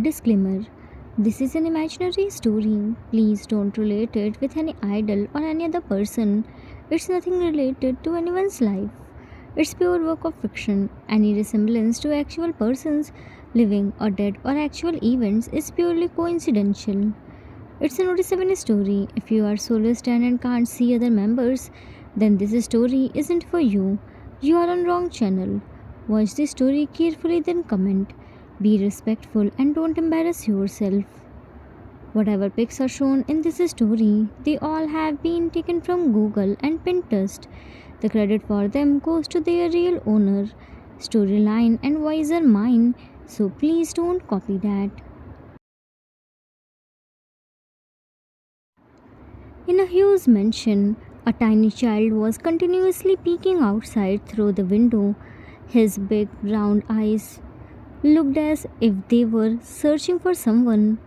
Disclaimer: this is an imaginary story. Please don't relate it with any idol or any other person. It's nothing related to anyone's life. It's pure work of fiction. Any resemblance to actual persons, living or dead, or actual events is purely coincidental. It's a Notice 7 story. If you are soloist and can't see other members, then this story isn't for you. You are on wrong channel. Watch the story carefully, then comment. Be respectful and don't embarrass yourself. Whatever pics are shown in this story, they all have been taken from Google and Pinterest. The credit for them goes to their real owner. Storyline and voice are mine, so please don't copy that. In a huge mansion, a tiny child was continuously peeking outside through the window. His big round eyes looked as if they were searching for someone.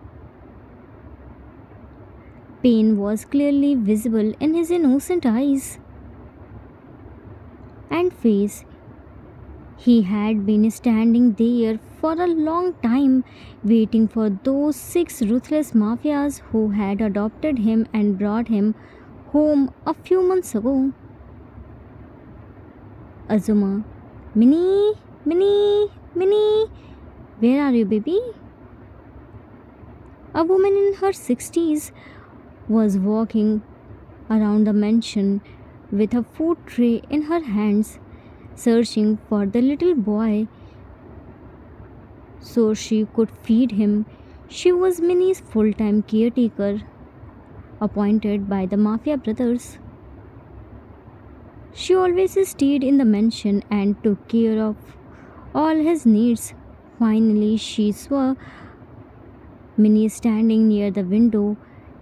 Pain was clearly visible in his innocent eyes and face. He had been standing there for a long time, waiting for those 6 ruthless mafias who had adopted him and brought him home a few months ago. Azuma, Minnie, Minnie, Minnie, where are you, baby? A woman in her 60s was walking around the mansion with a food tray in her hands, searching for the little boy so she could feed him. She was Minnie's full time caretaker, appointed by the Mafia brothers. She always stayed in the mansion and took care of all his needs. Finally, she saw Minnie standing near the window,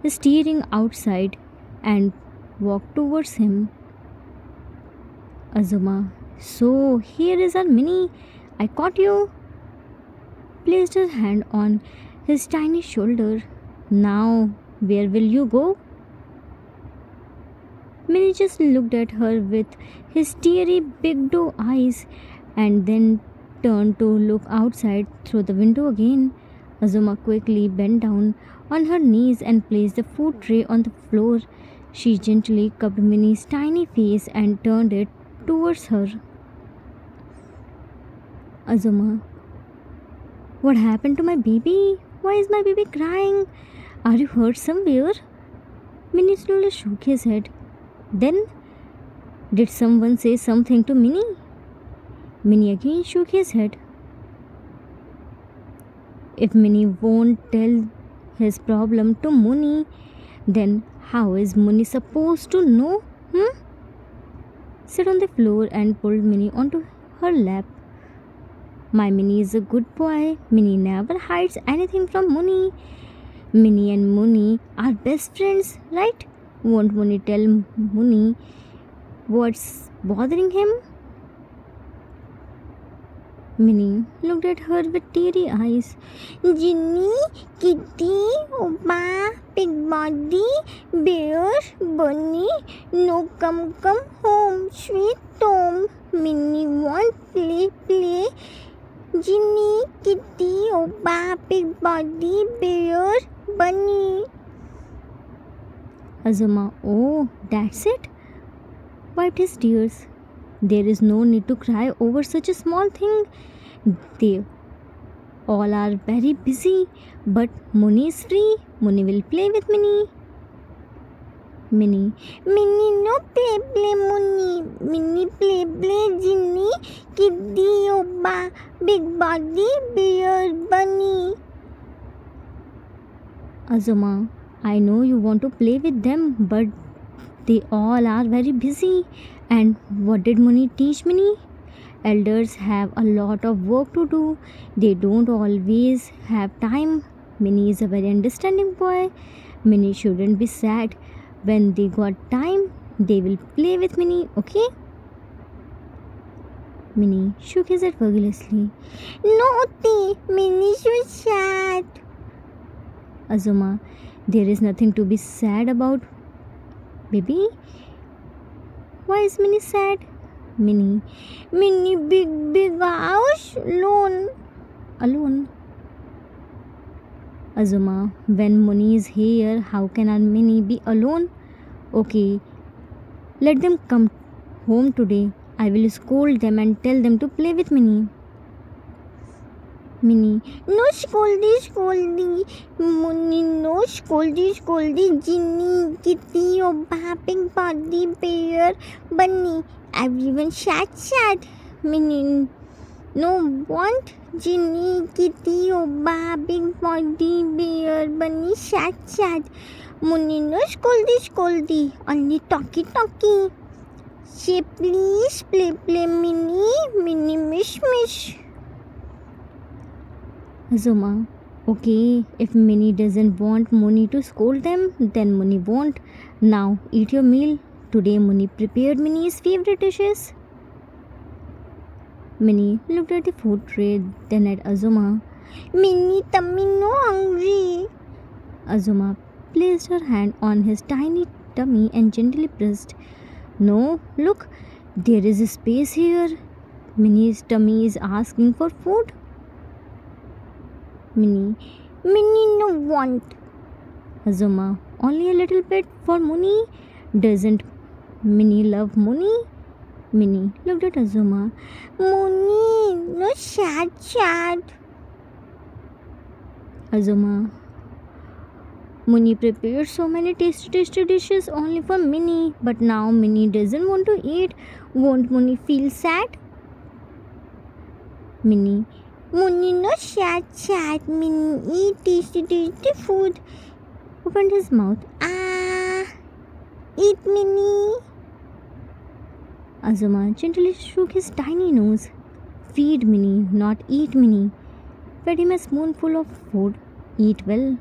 staring outside, and walked towards him. Azuma, so here is our Minnie. I caught you. Placed her hand on his tiny shoulder. Now, where will you go? Minnie just looked at her with his teary big doe eyes and then turned to look outside through the window again. Azuma quickly bent down on her knees and placed the food tray on the floor. She gently cupped Minnie's tiny face and turned it towards her. Azuma, what happened to my baby? Why is my baby crying? Are you hurt somewhere? Minnie slowly shook his head. Then, did someone say something to Minnie? Minnie again shook his head. If Minnie won't tell his problem to Muni, then how is Muni supposed to know? Sat on the floor and pulled Minnie onto her lap. My Minnie is a good boy. Minnie never hides anything from Muni. Minnie and Muni are best friends, right? Won't Muni tell Muni what's bothering him? Minnie looked at her with teary eyes. Ginny, Kitty, Opa, Big Body, Bear, Bunny, no come home, sweet Tom. Minnie want play. Ginny, Kitty, Opa, Big Body, Bear, Bunny. Azuma, oh, that's it? Wiped his tears. There is no need to cry over such a small thing. They all are very busy, but Muni is free. Muni will play with Minnie. Minnie, no play, Muni. Minnie play, Ginny, Kitty, Oba, Big Body, Bear, Bunny. Azuma, I know you want to play with them, but they all are very busy. And what did Muni teach Minnie? Elders have a lot of work to do. They don't always have time. Minnie is a very understanding boy. Minnie shouldn't be sad. When they got time, they will play with Minnie, okay? Minnie shook his head vigorously. Naughty! Minnie so sad. Azuma, there is nothing to be sad about, baby. Why is Minnie sad? Minnie, big house, alone. Azuma, when Muni is here, how can our Mini be alone? Okay, let them come home today. I will scold them and tell them to play with Mini. Mini, no scoldy, scoldy. Muni, no scoldy, scoldy. Ginny, Kitty, Oba, Pink Body, Bear, Bunny. Everyone shat. Mini, no want. Ginny, Kitty, Oba, Pink Body, Bear, Bunny, shat. Muni, no scoldy. Only talky. Say please, play, Mini, mish. Azuma, okay, if Minnie doesn't want Muni to scold them, then Muni won't. Now, eat your meal. Today, Muni prepared Minnie's favorite dishes. Minnie looked at the food tray, then at Azuma. Minnie, tummy no hungry. Azuma placed her hand on his tiny tummy and gently pressed. No, look, there is a space here. Minnie's tummy is asking for food. Minnie no want. Azuma, only a little bit for Muni. Doesn't Minnie love Muni? Minnie looked at Azuma. Muni, no chat. Azuma, Muni prepared so many tasty dishes only for Minnie, but now Minnie doesn't want to eat. Won't Muni feel sad? Minnie, no chat. Minnie, eat tasty food. Opened his mouth. Eat Minnie. Azuma gently shook his tiny nose. Feed Minnie, not eat Minnie. Fed him a spoonful of food. Eat well.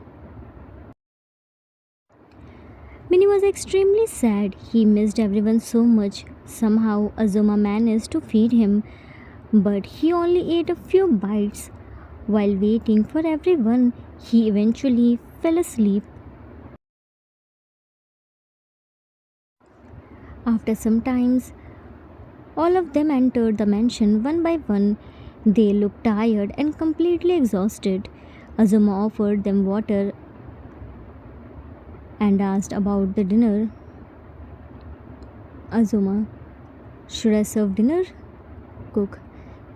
Minnie was extremely sad. He missed everyone so much. Somehow Azuma managed to feed him, but he only ate a few bites. While waiting for everyone, he eventually fell asleep. After some time, all of them entered the mansion one by one. They looked tired and completely exhausted. Azuma offered them water and asked about the dinner. Azuma, should I serve dinner? Cook,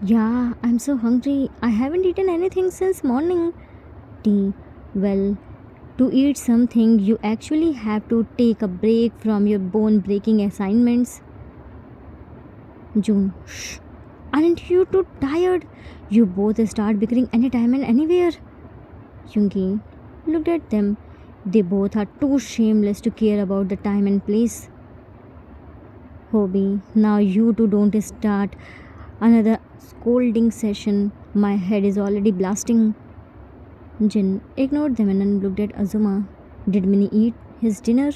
yeah, I'm so hungry. I haven't eaten anything since morning. Tea, well, to eat something, you actually have to take a break from your bone breaking assignments. June, shh. Aren't you too tired? You both start bickering anytime and anywhere. Yoongi looked at them. They both are too shameless to care about the time and place. Hobie, now you two don't start another scolding session. My head is already blasting. Jin ignored them and looked at Azuma. Did Minnie eat his dinner?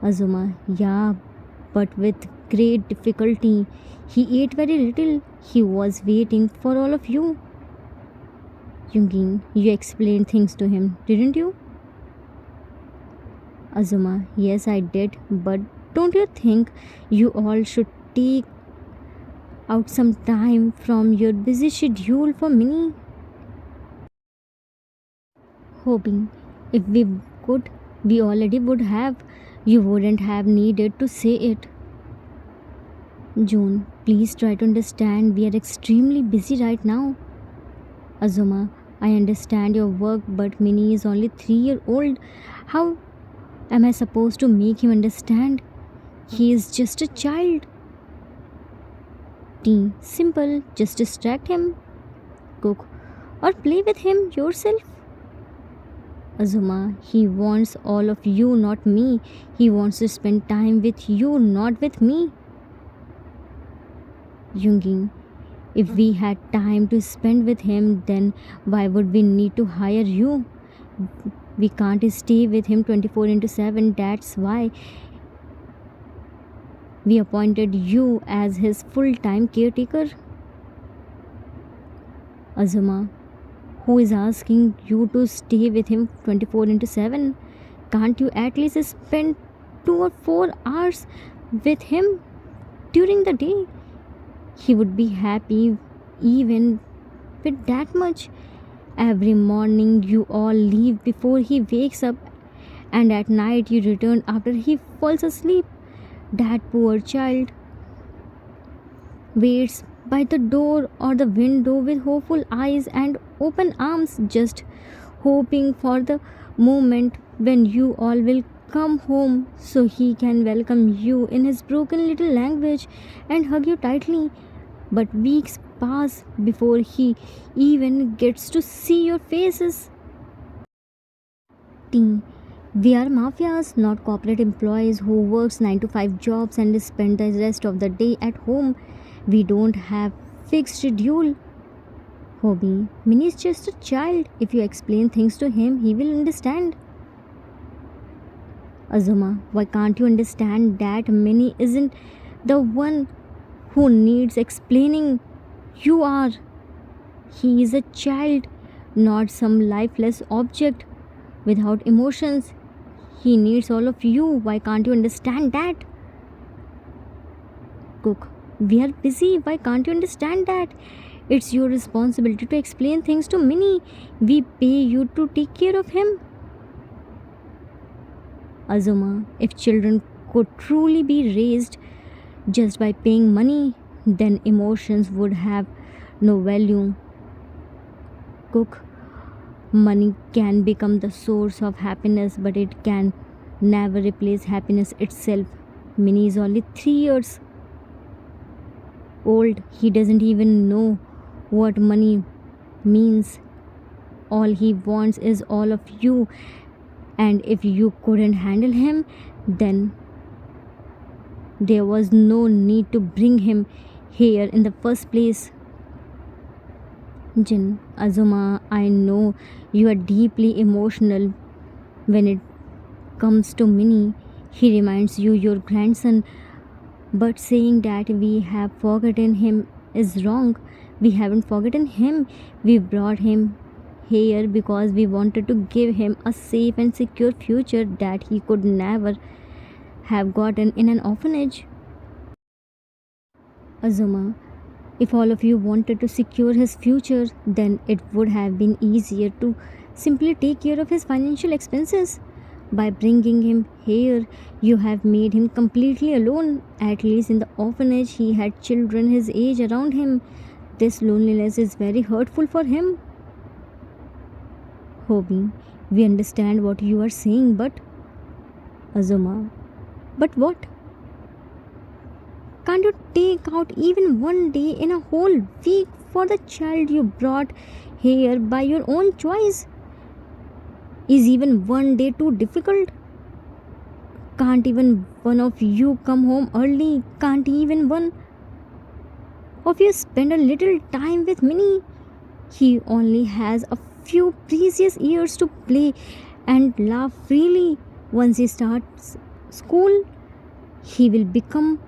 Azuma, yeah, but with great difficulty. He ate very little. He was waiting for all of you. Yoongi, you explained things to him, didn't you? Azuma, yes, I did, but don't you think you all should take out some time from your busy schedule for Minnie? Hoping if we could, we already would have. You wouldn't have needed to say it. June, please try to understand. We are extremely busy right now. Azuma, I understand your work, but Minnie is only 3 years old. How am I supposed to make him understand? He is just a child. T. Simple, just distract him. Cook, or play with him yourself. Azuma, he wants all of you, not me. He wants to spend time with you, not with me. Yoongi, if we had time to spend with him, then why would we need to hire you? We can't stay with him 24/7. That's why we appointed you as his full-time caretaker. Azuma, who is asking you to stay with him 24/7? Can't you at least spend 2 or 4 hours with him during the day? He would be happy even with that much. Every morning you all leave before he wakes up, and at night you return after he falls asleep. That poor child waits by the door or the window with hopeful eyes and open arms, just hoping for the moment when you all will come home so he can welcome you in his broken little language and hug you tightly. But weeks pass before he even gets to see your faces. Team. We are mafias, not corporate employees who works 9 to 5 jobs and spend the rest of the day at home. We don't have fixed schedule. Hobby. Minnie is just a child. If you explain things to him, he will understand. Azuma, why can't you understand that Minnie isn't the one who needs explaining? You are. He is a child, not some lifeless object without emotions. He needs all of you. Why can't you understand that? Cook, we are busy. Why can't you understand that? It's your responsibility to explain things to Minnie. We pay you to take care of him. Azuma, if children could truly be raised just by paying money, then emotions would have no value. Cook, money can become the source of happiness, but it can never replace happiness itself. Minnie is only 3 years old. He doesn't even know what money means. All he wants is all of you. And if you couldn't handle him, then there was no need to bring him here in the first place. Jin, Azuma, I know you are deeply emotional when it comes to Minnie. He reminds you your grandson, but saying that we have forgotten him is wrong. We haven't forgotten him. We brought him here because we wanted to give him a safe and secure future that he could never have gotten in an orphanage. Azuma, if all of you wanted to secure his future, then it would have been easier to simply take care of his financial expenses. By bringing him here, you have made him completely alone. At least in the orphanage, he had children his age around him. This loneliness is very hurtful for him. Hobie, we understand what you are saying, but Azuma, but what? Can't you take out even one day in a whole week for the child you brought here by your own choice? Is even one day too difficult? Can't even one of you come home early? Can't even one of you spend a little time with Minnie? He only has a few precious years to play and laugh freely. Once he starts school, he will become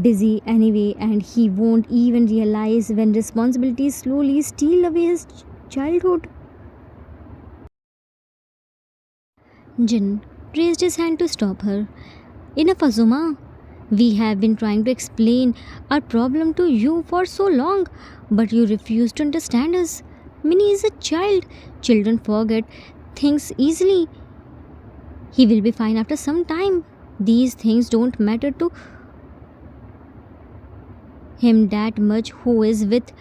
busy anyway, and he won't even realize when responsibilities slowly steal away his childhood. Jin raised his hand to stop her. Enough, Azuma. We have been trying to explain our problem to you for so long, but you refuse to understand us. Minnie is a child. Children forget things easily. He will be fine after some time. These things don't matter to him that much, who is with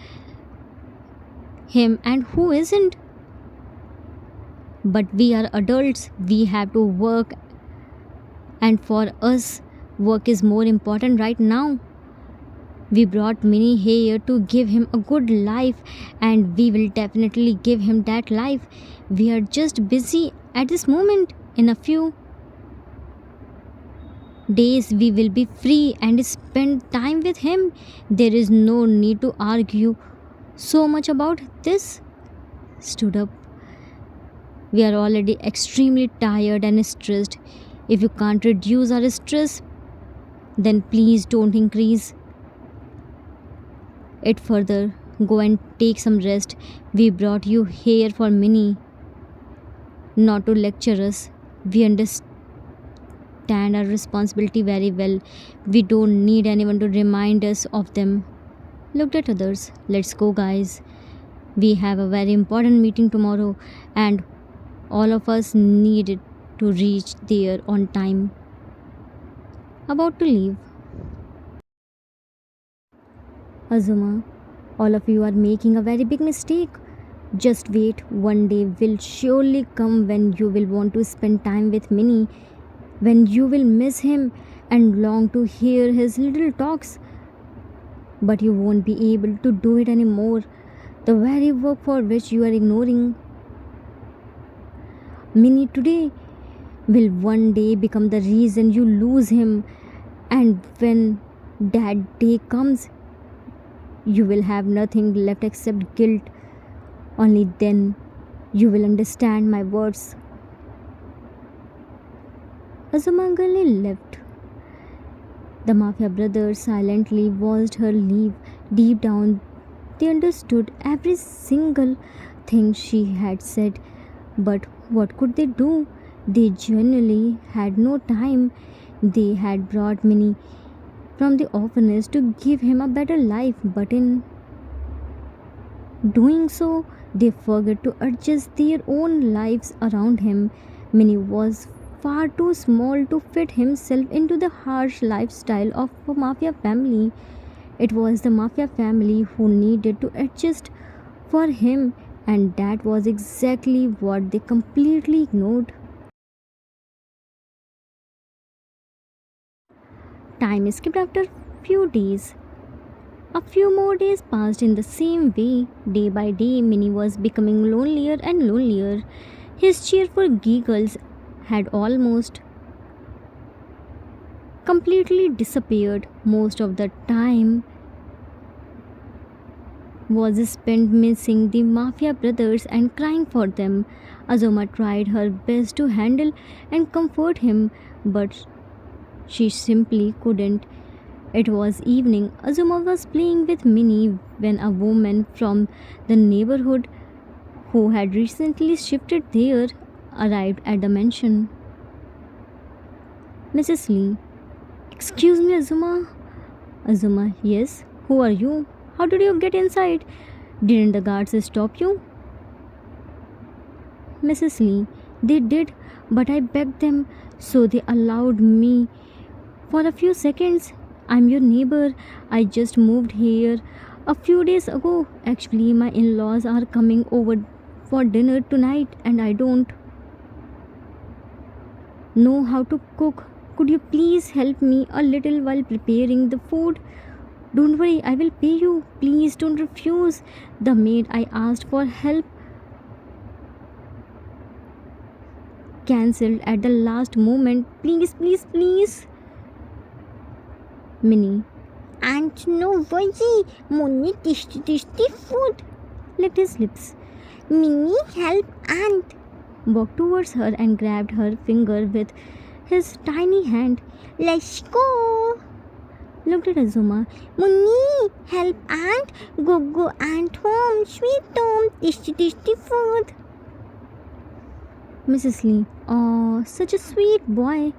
him and who isn't. But we are adults. We have to work, and for us, work is more important right now. We brought Minnie here to give him a good life, and we will definitely give him that life. We are just busy at this moment. In a few days, we will be free and spend time with him. There is no need to argue so much about this. Stood up. We are already extremely tired and stressed. If you can't reduce our stress, then please don't increase it further. Go and take some rest. We brought you here for Minnie, not to lecture us. We understand our responsibility very well. We don't need anyone to remind us of them. Looked at others. Let's go, guys. We have a very important meeting tomorrow, and all of us needed to reach there on time. About to leave. Azuma, all of you are making a very big mistake. Just wait, one day will surely come when you will want to spend time with Minnie, when you will miss him and long to hear his little talks, but you won't be able to do it anymore. The very work for which you are ignoring Minnie today will one day become the reason you lose him, and when that day comes, you will have nothing left except guilt. Only then you will understand my words. Azuma Gali left. The Mafia brothers silently watched her leave. Deep down, they understood every single thing she had said. But what could they do? They genuinely had no time. They had brought Minnie from the orphanage to give him a better life, but in doing so, they forgot to adjust their own lives around him. Minnie was far too small to fit himself into the harsh lifestyle of a mafia family. It was the mafia family who needed to adjust for him, and that was exactly what they completely ignored. Time skipped after few days. A few more days passed in the same way. Day by day, Minnie was becoming lonelier and lonelier. His cheerful giggles had almost completely disappeared. Most of the time was spent missing the mafia brothers and crying for them. Azuma tried her best to handle and comfort him, but she simply couldn't. It was evening. Azuma was playing with Minnie when a woman from the neighborhood who had recently shifted there arrived at the mansion. Mrs. Lee. Excuse me, Azuma. Azuma, yes. Who are you? How did you get inside? Didn't the guards stop you? Mrs. Lee. They did, but I begged them, so they allowed me for a few seconds. I'm your neighbor. I just moved here a few days ago. Actually, my in laws are coming over for dinner tonight, and I don't know how to cook. Could you please help me a little while preparing the food? Don't worry, I will pay you. Please don't refuse. The maid I asked for help cancelled at the last moment. Please, please, please. Minnie. And no worry, Moni tasty food. Licked his lips. Minnie, help Aunt. Walked towards her and grabbed her finger with his tiny hand. Let's go. Looked at Azuma. Muni, help Aunt. Go Aunt home. Sweet home. Tasty food. Mrs. Lee. Oh, such a sweet boy.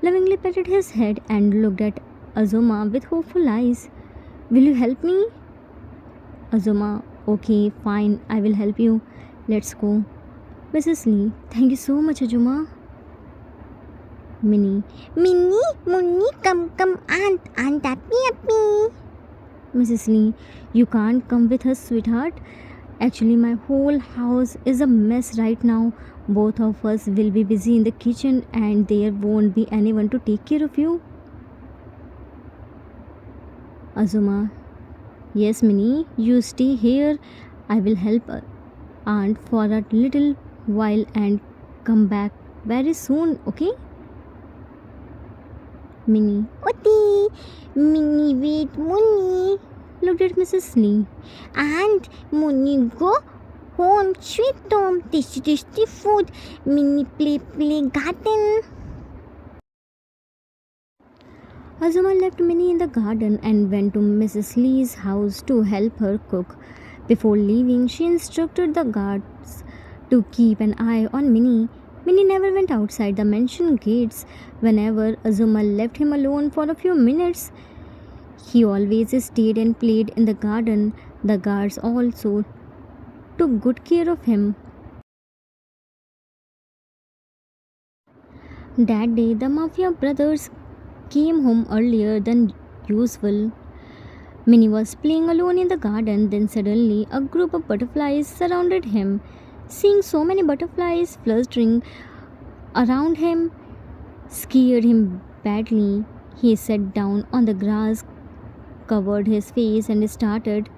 Lovingly patted his head and looked at Azuma with hopeful eyes. Will you help me? Azuma. Okay, fine. I will help you. Let's go. Mrs. Lee. Thank you so much, Azuma. Minnie. Minnie, Munnie, come, Aunt happy. Mrs. Lee, you can't come with us, sweetheart. Actually, my whole house is a mess right now. Both of us will be busy in the kitchen, and there won't be anyone to take care of you. Azuma. Yes, Minnie, you stay here. I will help Aunt for a little while and come back very soon, okay? Minnie. Oti! Minnie, wait, Munnie. Looked at Mrs. Lee. And Munnie, go home, sweet home, tasty food. Minnie, play garden. Azuma left Minnie in the garden and went to Mrs. Lee's house to help her cook. Before leaving, she instructed the guards to keep an eye on Minnie. Minnie never went outside the mansion gates. Whenever Azuma left him alone for a few minutes, he always stayed and played in the garden. The guards also took good care of him. That day, the Mafia brothers came home earlier than usual. Minnie was playing alone in the garden, then suddenly a group of butterflies surrounded him. Seeing so many butterflies fluttering around him scared him badly. He sat down on the grass, covered his face, and started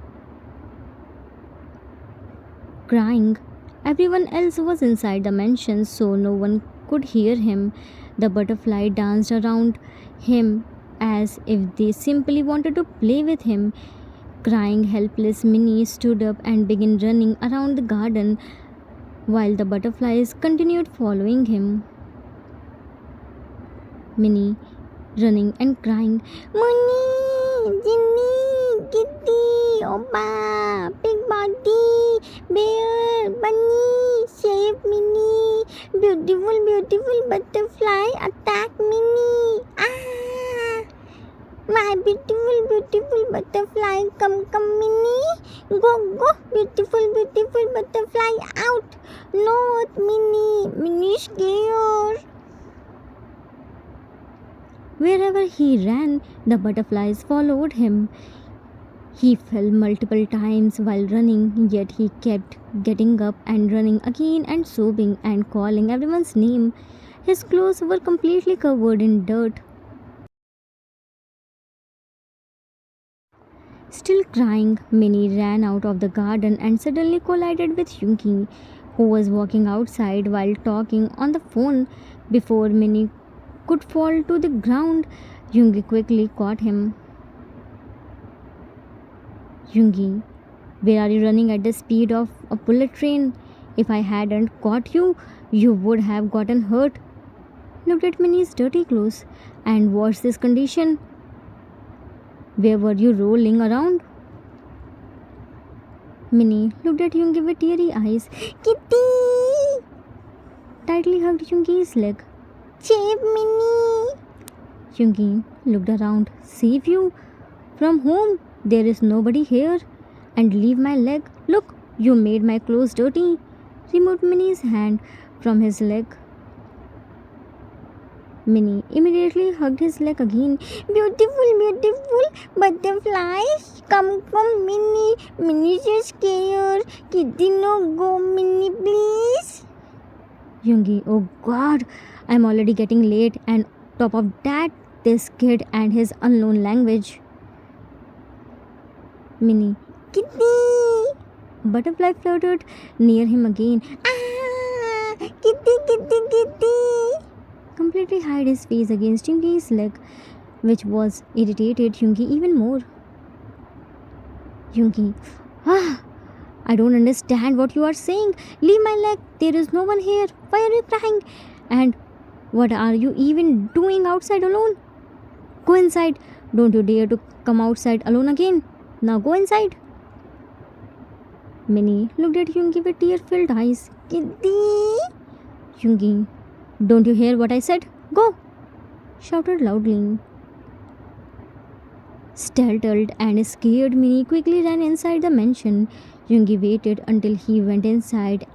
crying. Everyone else was inside the mansion, so no one could hear him. The butterfly danced around him as if they simply wanted to play with him. Crying helpless, Minnie stood up and began running around the garden while the butterflies continued following him. Minnie running and crying, Munnie, Ginny, Kitty, Opa, Big Body, Bear, Bunny, save Minnie, beautiful, beautiful butterfly, attack Minnie. Ah! My beautiful, beautiful butterfly, come, come, Minnie. Go, go, beautiful, beautiful butterfly, out. Not Minnie, Minnie scared. Wherever he ran, the butterflies followed him. He fell multiple times while running, yet he kept getting up and running again and sobbing and calling everyone's name. His clothes were completely covered in dirt. Still crying, Minnie ran out of the garden and suddenly collided with Yunki, who was walking outside while talking on the phone. Before Minnie could fall to the ground, Yungi quickly caught him. Yungi, where are you running at the speed of a bullet train? If I hadn't caught you, you would have gotten hurt. Looked at Minnie's dirty clothes. And what's this condition? Where were you rolling around? Minnie looked at Yungi with teary eyes. Kitty! Tightly hugged Yungi's leg. Save Minnie! Yungi looked around. Save you? From whom? There is nobody here. And leave my leg. Look, you made my clothes dirty. Removed Minnie's hand from his leg. Minnie immediately hugged his leg again. Beautiful, beautiful butterflies. Come, come, Minnie. Minnie's so scared. Kitty, no go, Minnie, please. Yungi, oh God, I'm already getting late, and top of that, this kid and his unknown language. Minnie, Kitty! Butterfly fluttered near him again. Ah! Kitty, Kitty, Kitty! Completely hide his face against Yungi's leg, which was irritated Yungi even more. Yungi, I don't understand what you are saying. Leave my leg. There is no one here. Why are you crying? And what are you even doing outside alone? Go inside. Don't you dare to come outside alone again. Now go inside. Minnie looked at Yungi with tear-filled eyes. Kitty! Yungi, don't you hear what I said? Go! Shouted loudly. Startled and scared, Minnie quickly ran inside the mansion. Yungi waited until he went inside,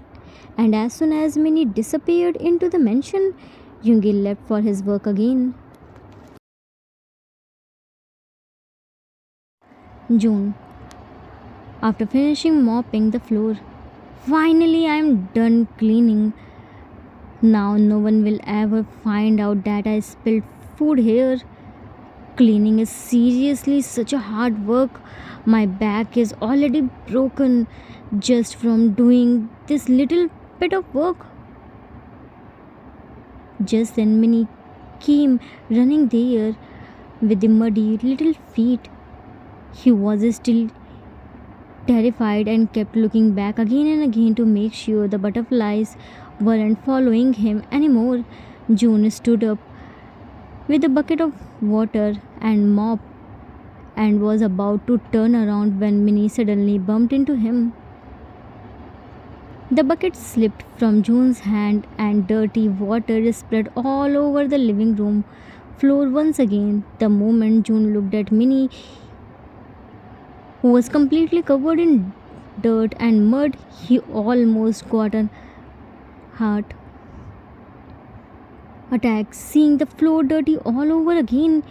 and as soon as Minnie disappeared into the mansion, Yungi left for his work again. June. After finishing mopping the floor, finally I am done cleaning. Now no one will ever find out that I spilled food here. Cleaning is seriously such a hard work. My back is already broken just from doing this little bit of work. Just then Minnie came running there with the muddy little feet. He was still terrified and kept looking back again and again to make sure the butterflies weren't following him anymore. June stood up with a bucket of water and mop and was about to turn around when Minnie suddenly bumped into him. The bucket slipped from June's hand and dirty water spread all over the living room floor once again. The moment June looked at Minnie, who was completely covered in dirt, and mud, he almost got a heart attack seeing the floor dirty all over again.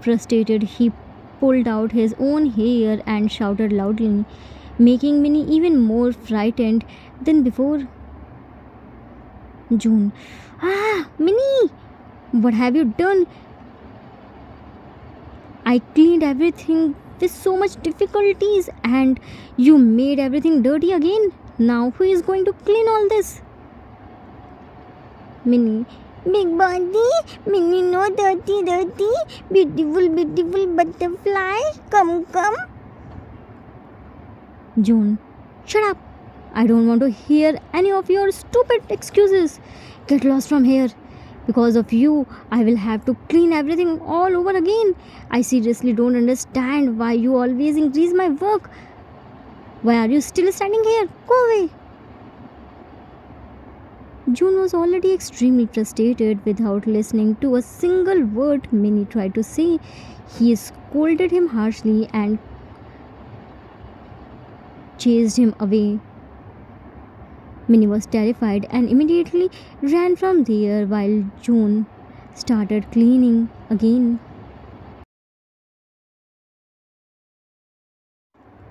Frustrated, he pulled out his own hair and shouted loudly, making Minnie even more frightened than before. June. Ah, Minnie! What have you done? I cleaned everything with so much difficulties and you made everything dirty again. Now who is going to clean all this? Minnie. Big body, Minnie, no dirty, dirty. Beautiful, beautiful butterfly. Come, come. June. Shut up. I don't want to hear any of your stupid excuses. Get lost from here. Because of you, I will have to clean everything all over again. I seriously don't understand why you always increase my work. Why are you still standing here? Go away. June was already extremely frustrated without listening to a single word Minnie tried to say. He scolded him harshly and chased him away. Minnie was terrified and immediately ran from there while June started cleaning again.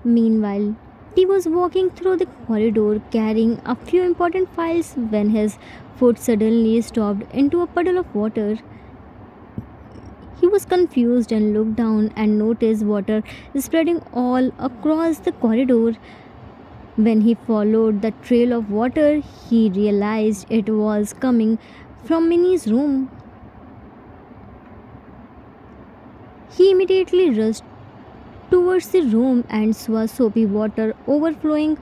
Meanwhile, he was walking through the corridor carrying a few important files when his foot suddenly stopped into a puddle of water. He was confused and looked down and noticed water spreading all across the corridor. When he followed the trail of water, he realized it was coming from Minnie's room. He immediately rushed towards the room and saw soapy water overflowing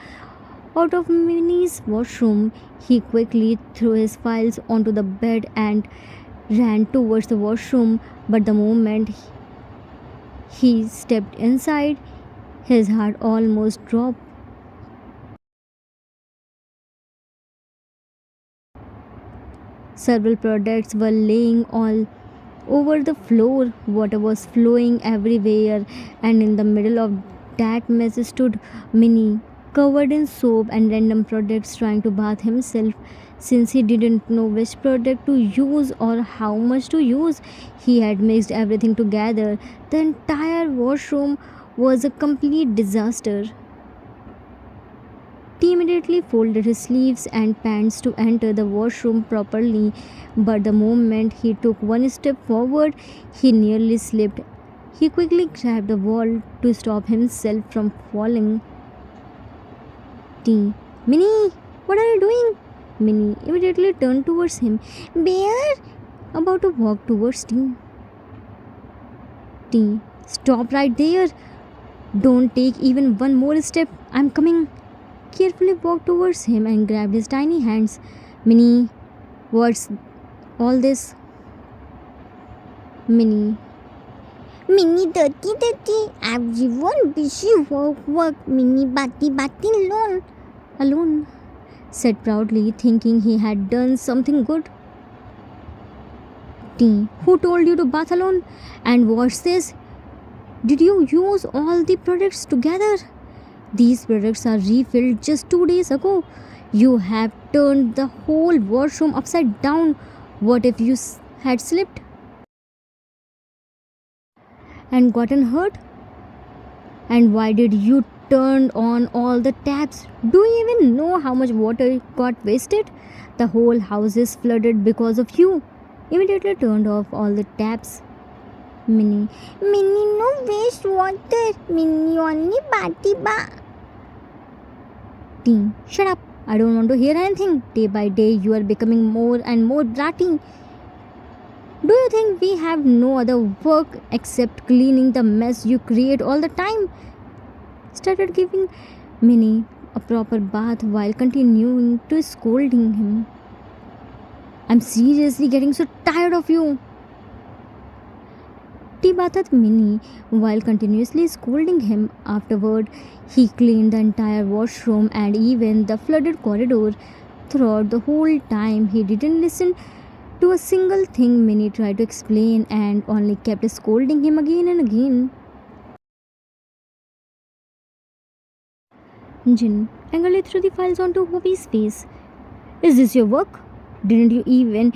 out of Minnie's washroom. He quickly threw his files onto the bed and ran towards the washroom, but the moment he stepped inside, his heart almost dropped. Several products were laying all over the floor, water was flowing everywhere, and in the middle of that mess stood Minnie, covered in soap and random products, trying to bath himself. Since he didn't know which product to use or how much to use, he had mixed everything together. The entire washroom was a complete disaster. He immediately folded his sleeves and pants to enter the washroom properly, but the moment he took one step forward, he nearly slipped. He quickly grabbed the wall to stop himself from falling. T. Minnie, what are you doing? Minnie immediately turned towards him. Bear! About to walk towards T. T. Stop right there. Don't take even one more step. I'm coming. Carefully walked towards him and grabbed his tiny hands. Minnie, what's all this? Minnie. Minnie dirty dirty. Everyone busy work. Minnie bati bati alone. Alone, said proudly, thinking he had done something good. T. Who told you to bath alone? And what's this? Did you use all the products together? These products are refilled just 2 days ago. You have turned the whole washroom upside down. What if you had slipped and gotten hurt? And why did you turn on all the taps? Do you even know how much water got wasted? The whole house is flooded because of you. Immediately turned off all the taps. Minnie. Minnie no waste water. Minnie only bati ba. T. Shut up. I don't want to hear anything. Day by day you are becoming more and more bratty. Do you think we have no other work except cleaning the mess you create all the time? Started giving Minnie a proper bath while continuing to scolding him. I'm seriously getting so tired of you. He bathed Minnie while continuously scolding him. Afterward, he cleaned the entire washroom and even the flooded corridor. Throughout the whole time, he didn't listen to a single thing Minnie tried to explain and only kept scolding him again and again. Jin angrily threw the files onto Hobie's face. Is this your work? Didn't you even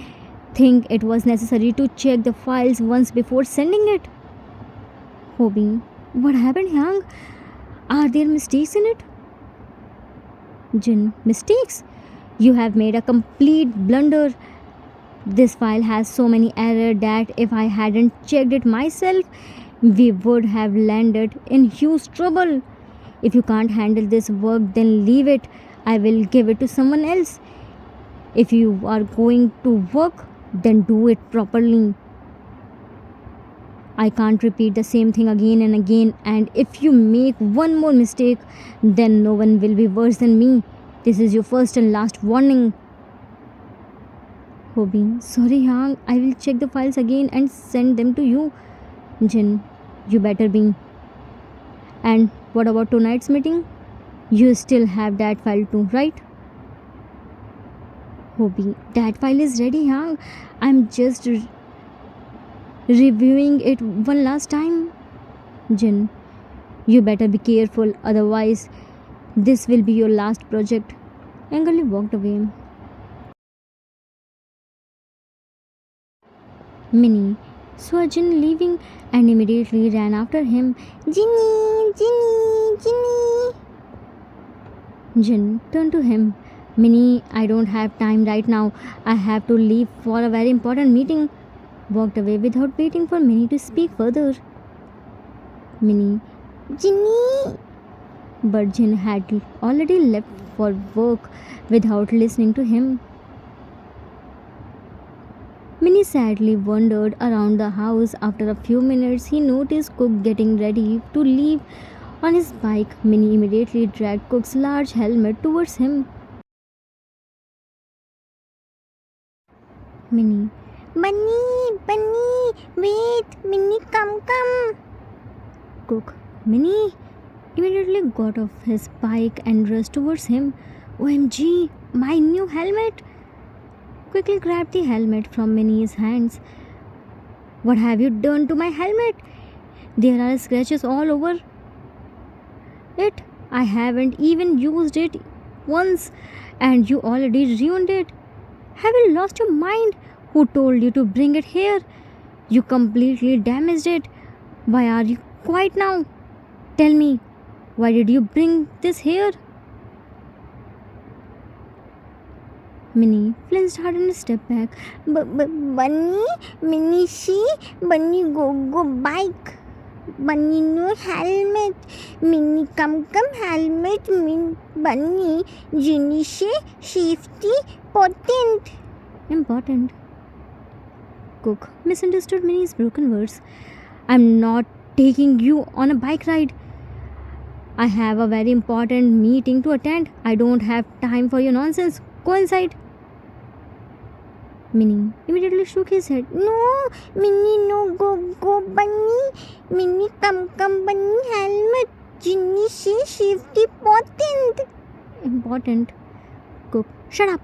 think it was necessary to check the files once before sending it? Hobie, what happened, Yang? Are there mistakes in it? Jin, mistakes? You have made a complete blunder. This file has so many errors that if I hadn't checked it myself, we would have landed in huge trouble. If you can't handle this work, then leave it. I will give it to someone else. If you are going to work, then do it properly. I can't repeat the same thing again and again, and if you make one more mistake, then no one will be worse than me. This is your first and last warning. Hobie, sorry, Yang. I will check the files again and send them to you. Jin, you better be. And what about tonight's meeting? You still have that file too, right? Hobie, that file is ready, Yang. I'm just reviewing it one last time. Jin, you better be careful, otherwise, this will be your last project. Angrily walked away. Minnie saw Jin leaving and immediately ran after him. Ginny, Ginny, Ginny. Jin turned to him. Minnie, I don't have time right now. I have to leave for a very important meeting. Walked away without waiting for Minnie to speak further. Minnie, Ginny. But Jin had already left for work without listening to him. Minnie sadly wandered around the house. After a few minutes, he noticed Cook getting ready to leave on his bike. Minnie immediately dragged Cook's large helmet towards him. Minnie, Bunny, Bunny, wait, Minnie, come. Cook, Minnie, immediately got off his bike and rushed towards him. OMG, my new helmet! Quickly grabbed the helmet from Minnie's hands. What have you done to my helmet? There are scratches all over it. I haven't even used it once and you already ruined it. Have you lost your mind? Who told you to bring it here? You completely damaged it. Why are you quiet now? Tell me, why did you bring this here? Minnie flinched hard and stepped back. Bunny, Minnie, Bunny, go, bike. Bunny, no helmet. Minnie, come, helmet. Bunny, Ginny, safety, potent. Important. Cook misunderstood Minnie's broken words. I'm not taking you on a bike ride. I have a very important meeting to attend. I don't have time for your nonsense. Go inside. Minnie immediately shook his head. No, Minnie, no, go, Bunny. Minnie, come, Bunny, helmet. Ginny, safety, potent. Important. Cook, shut up.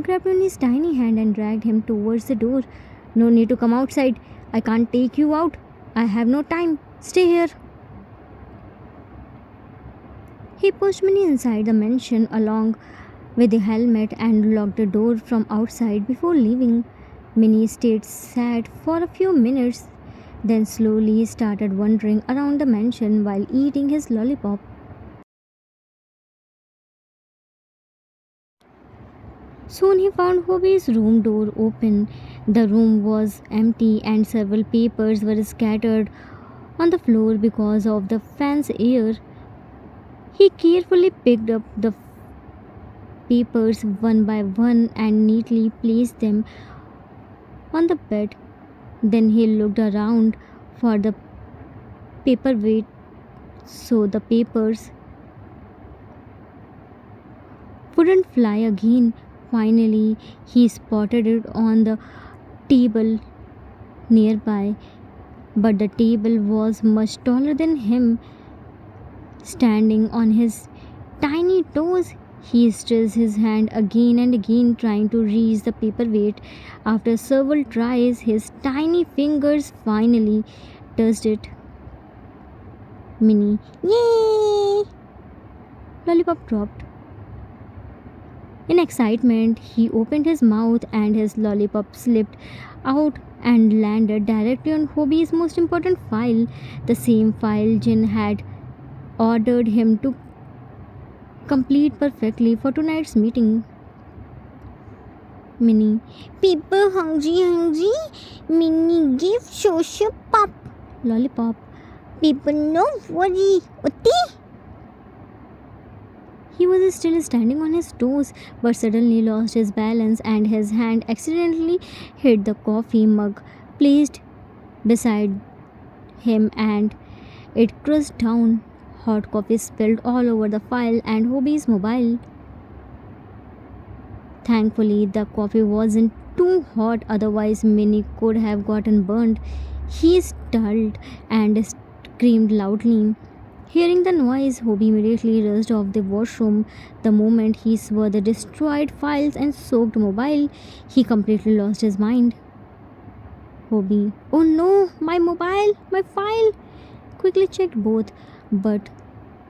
Grabbed Minnie's tiny hand and dragged him towards the door. No need to come outside. I can't take you out. I have no time. Stay here. He pushed Minnie inside the mansion along with the helmet and locked the door from outside before leaving. Minnie stayed sad for a few minutes, then slowly started wandering around the mansion while eating his lollipop. Soon he found Hobie's room door open. The room was empty and several papers were scattered on the floor because of the fan's air. He carefully picked up the papers one by one and neatly placed them on the bed. Then he looked around for the paperweight so the papers wouldn't fly again. Finally, he spotted it on the table nearby, but the table was much taller than him. Standing on his tiny toes, he stretched his hand again and again, trying to reach the paperweight. After several tries, his tiny fingers finally touched it. Minnie, yay! Lollipop dropped. In excitement, he opened his mouth and his lollipop slipped out and landed directly on Hobie's most important file, the same file Jin had ordered him to complete perfectly for tonight's meeting. Minnie. People hungry. Minnie give social pop. Lollipop. People no worry. Utti. He was still standing on his toes, but suddenly lost his balance and his hand accidentally hit the coffee mug placed beside him and it crushed down. Hot coffee spilled all over the file and Hobie's mobile. Thankfully, the coffee wasn't too hot, otherwise, Minnie could have gotten burned. He stuttered and screamed loudly. Hearing the noise, Hobie immediately rushed off the washroom. The moment he saw the destroyed files and soaked mobile, he completely lost his mind. Hobie, oh no, my mobile, my file! Quickly checked both, but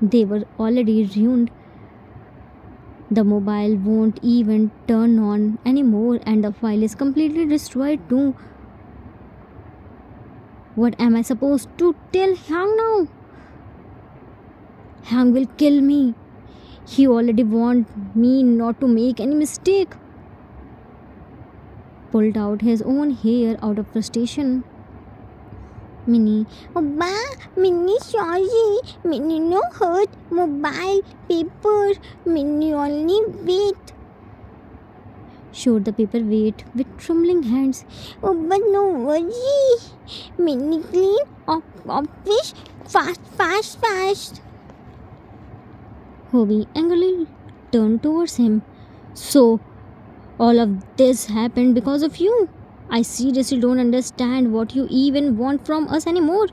they were already ruined. The mobile won't even turn on anymore and the file is completely destroyed too. What am I supposed to tell Hyang now? Hyang will kill me. He already warned me not to make any mistake. Pulled out his own hair out of frustration. Minnie, Obba, Minnie sorry. Minnie no hurt. Mobile, paper. Minnie only wait. Showed the paperweight with trembling hands. Obba no worry. Minnie clean office fast. Hobie angrily turned towards him. So, all of this happened because of you. I seriously don't understand what you even want from us anymore.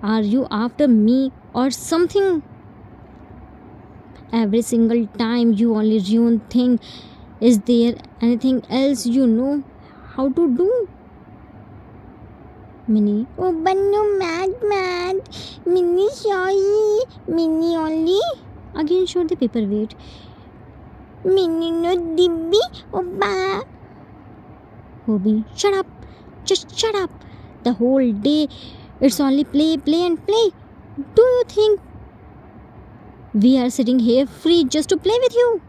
Are you after me or something? Every single time you only ruin thing. Is there anything else you know how to do? Minnie. Oh, but no mad. Minnie sorry. Minnie only. Again showed the paperweight. Minnie no dibby. Obba. Hobie, shut up. Just shut up. The whole day it's only play. Do you think we are sitting here free just to play with you?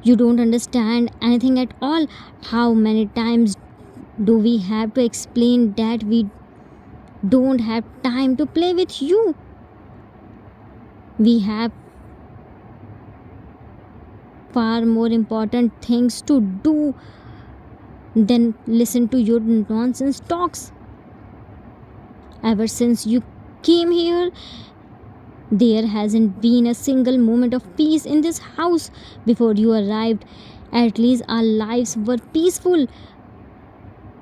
You don't understand anything at all. How many times do we have to explain that we don't have time to play with you? We have far more important things to do than listen to your nonsense talks. Ever since you came here, there hasn't been a single moment of peace in this house. Before you arrived, at least our lives were peaceful.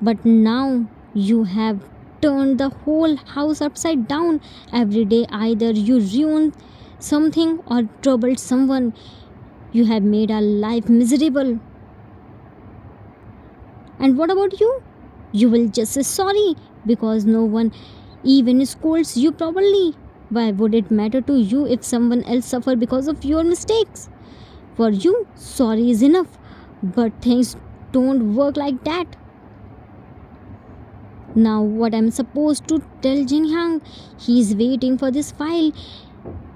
But now you have turned the whole house upside down. Every day, either you ruined something or troubled someone. You have made our life miserable. And what about you? You will just say sorry because no one even scolds you properly. Why would it matter to you if someone else suffer because of your mistakes? For you, sorry is enough. But things don't work like that. Now what I'm supposed to tell Jin Hyang? He's waiting for this file.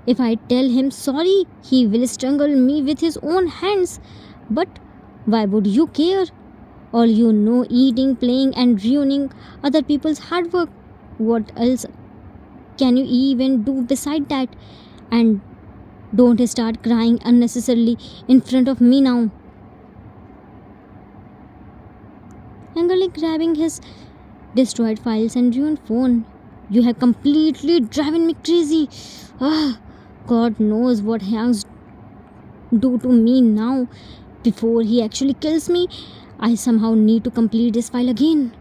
If I tell him sorry, he will strangle me with his own hands. But why would you care? All you know, eating, playing and ruining other people's hard work. What else can you even do beside that? And don't start crying unnecessarily in front of me now. Angrily grabbing his destroyed files and ruined phone. You have completely driven me crazy. God knows what Hyang's do to me now. Before he actually kills me, I somehow need to complete this file again.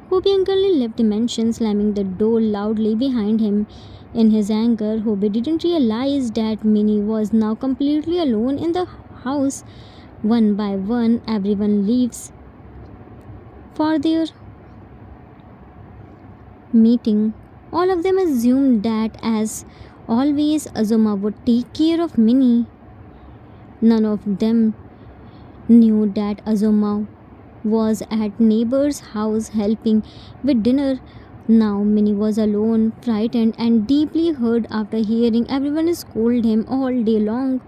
Hobie angrily left the mansion, slamming the door loudly behind him. In his anger, Hobie didn't realize that Minnie was now completely alone in the house. One by one, everyone leaves for their meeting. All of them assumed that, as always, Azuma would take care of Minnie. None of them knew that Azuma was at neighbor's house helping with dinner. Now Minnie was alone, frightened, and deeply hurt after hearing everyone scold him all day long.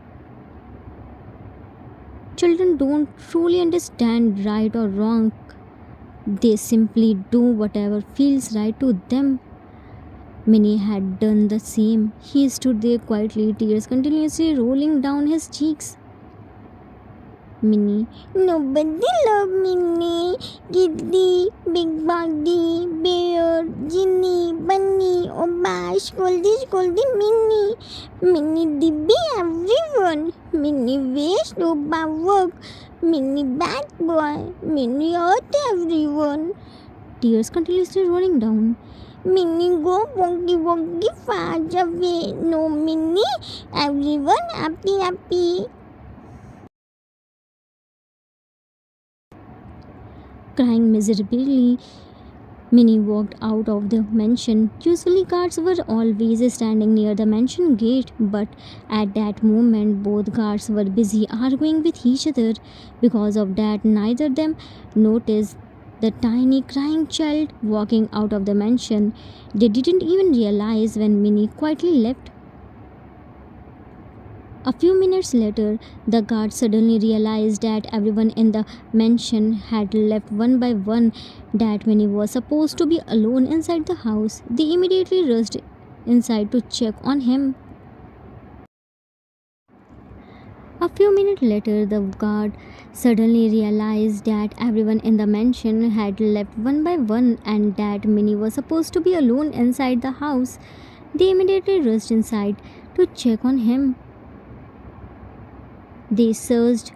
Children don't truly understand right or wrong. They simply do whatever feels right to them. Minnie had done the same. He stood there quietly, tears continuously rolling down his cheeks. Minnie. Nobody loved Minnie. Giddy, Big Body, Bear, Ginny, Bunny, Oba, Scoldy, Minnie. Minnie Dibby, everyone. Minnie waste, Oba work. Minnie bad boy. Minnie hurt everyone. Tears continuously rolling down. Minnie go wonky far away. No Minnie, everyone happy. Crying miserably, Minnie walked out of the mansion. Usually, guards were always standing near the mansion gate, but at that moment, both guards were busy arguing with each other. Because of that, neither of them noticed the tiny crying child walking out of the mansion. They didn't even realize when Minnie quietly left. A few minutes later, the guards suddenly realized that everyone in the mansion had left one by one, that Minnie was supposed to be alone inside the house. They immediately rushed inside to check on him. A few minutes later, the guard suddenly realized that everyone in the mansion had left one by one and that Minnie was supposed to be alone inside the house. They immediately rushed inside to check on him. They searched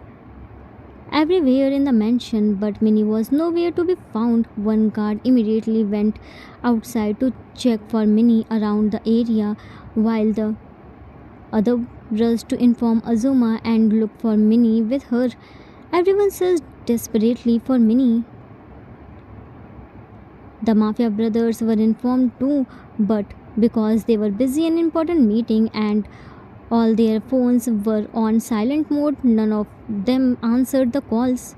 everywhere in the mansion, but Minnie was nowhere to be found. One guard immediately went outside to check for Minnie around the area, while the other rushed to inform Azuma and look for Minnie with her. Everyone searched desperately for Minnie. The Mafia brothers were informed too, but because they were busy in an important meeting and all their phones were on silent mode, none of them answered the calls.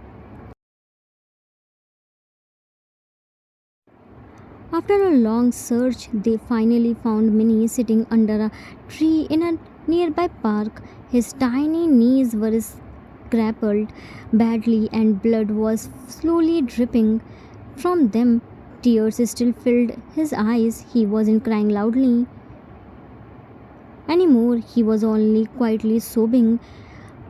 After a long search, they finally found Minnie sitting under a tree in a nearby park. His tiny knees were scrappled badly and blood was slowly dripping from them. Tears still filled his eyes. He wasn't crying loudly anymore, he was only quietly sobbing.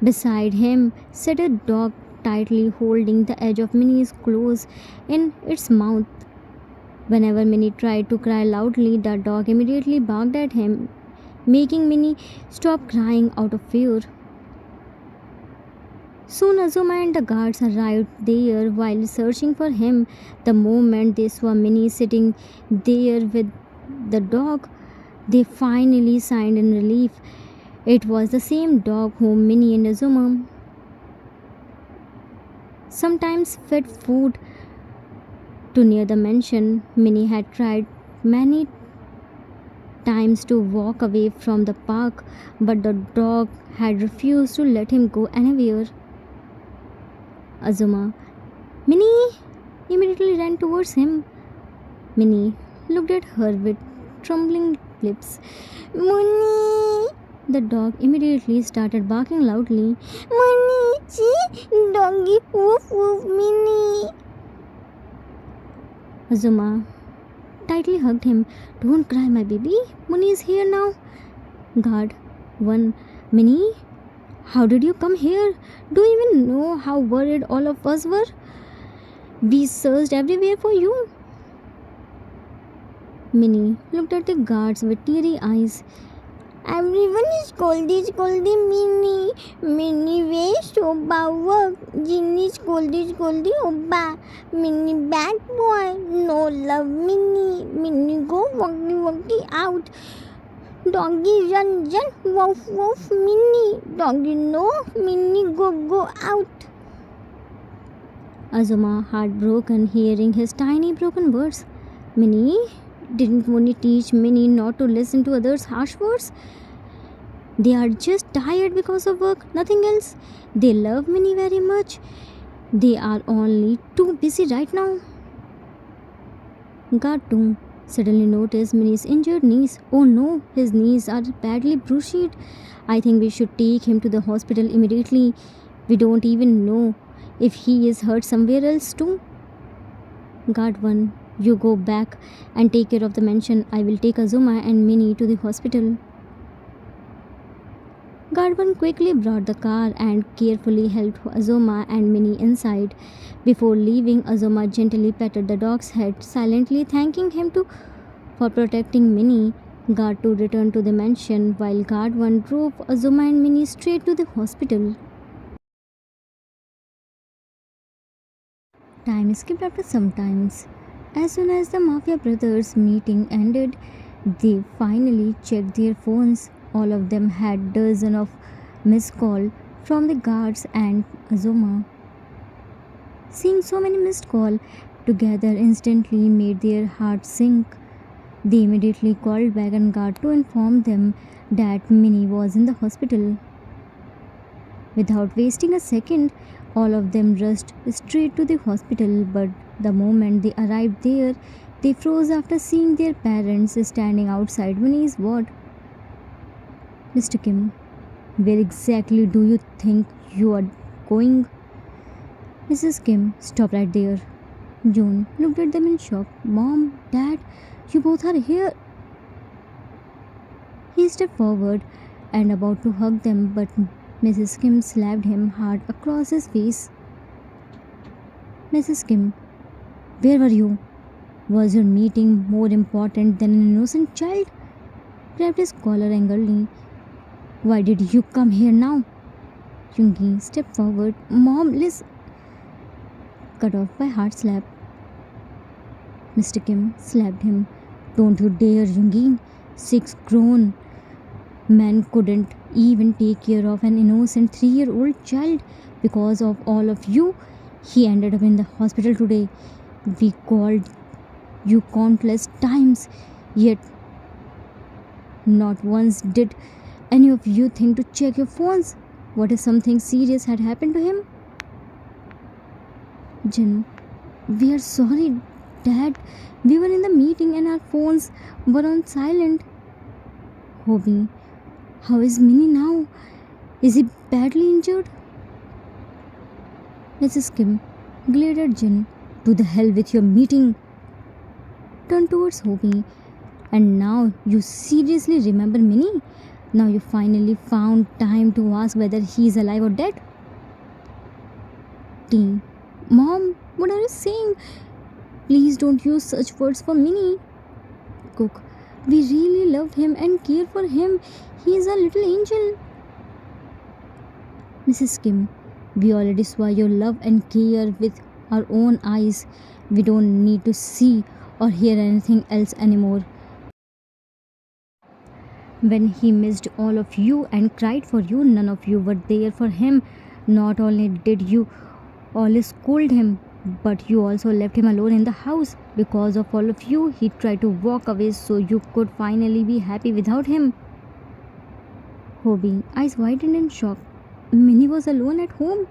Beside him sat a dog tightly holding the edge of Minnie's clothes in its mouth. Whenever Minnie tried to cry loudly, the dog immediately barked at him, making Minnie stop crying out of fear. Soon Azuma and the guards arrived there while searching for him. The moment they saw Minnie sitting there with the dog, they finally sighed in relief. It was the same dog whom Minnie and Azuma sometimes fed food to near the mansion. Minnie had tried many times to walk away from the park, but the dog had refused to let him go anywhere. Azuma, Minnie, immediately ran towards him. Minnie looked at her with trembling lips. Minnie! The dog immediately started barking loudly. Minnie, see? Doggy, woof woof, Minnie! Azuma tightly hugged him. Don't cry, my baby. Minnie is here now. Guard 1. Minnie, how did you come here? Do you even know how worried all of us were? We searched everywhere for you. Minnie looked at the guards with teary eyes. Everyone is scolding Minnie. Minnie waste Oba work. Ginny scolding Oba. Minnie bad boy. No love Minnie. Minnie go walkie out. Doggy run, woof, Minnie. Doggy no, Minnie go out. Azuma, heartbroken, hearing his tiny broken words. Minnie, Didn't Muni teach Minnie not to listen to others' harsh words? They are just tired because of work, nothing else. They love Minnie very much. They are only too busy right now. Gatung suddenly noticed Minnie's injured knees. Oh no, his knees are badly bruised. I think we should take him to the hospital immediately. We don't even know if he is hurt somewhere else too. Guard 1, you go back and take care of the mansion. I will take Azuma and Minnie to the hospital. Guard 1 quickly brought the car and carefully helped Azuma and Minnie inside. Before leaving, Azuma gently patted the dog's head, silently thanking him for protecting Minnie. Guard 2 returned to the mansion while Guard 1 drove Azuma and Minnie straight to the hospital. Time skipped after some times. As soon as the Mafia brothers' meeting ended, they finally checked their phones. All of them had dozens of missed calls from the guards and Azuma. Seeing so many missed calls together instantly made their hearts sink. They immediately called back and Guard to inform them that Minnie was in the hospital. Without wasting a second, all of them rushed straight to the hospital, but the moment they arrived there, they froze after seeing their parents standing outside Minnie's ward. Mr. Kim, where exactly do you think you are going? Mrs. Kim, stop right there. June looked at them in shock. Mom, Dad, you both are here. He stepped forward and about to hug them, but Mrs. Kim slapped him hard across his face. Mrs. Kim, where were you? Was your meeting more important than an innocent child? Grabbed his collar angrily. Why did you come here now? Jungi stepped forward. Mom, Liz. Cut off by hard slap. Mr. Kim slapped him. Don't you dare, Jungi. 6 grown men couldn't even take care of an innocent 3-year-old child. Because of all of you, he ended up in the hospital today. We called you countless times, yet not once did any of you think to check your phones. What if something serious had happened to him? Jin, we are sorry, Dad. We were in the meeting and our phones were on silent. Hobie, how is Minnie now? Is he badly injured? Mrs. Kim glared at Jin. To the hell with your meeting. Turned towards Hobie. And now you seriously remember Minnie? Now you finally found time to ask whether he is alive or dead? T. Mom, what are you saying? Please don't use such words for Minnie. Cook, we really love him and care for him. He is a little angel. Mrs. Kim, we already saw your love and care with our own eyes. We don't need to see or hear anything else anymore. When he missed all of you and cried for you, none of you were there for him. Not only did you all scold him, but you also left him alone in the house. Because of all of you, he tried to walk away so you could finally be happy without him. Hobie, eyes widened in shock. Minnie was alone at home.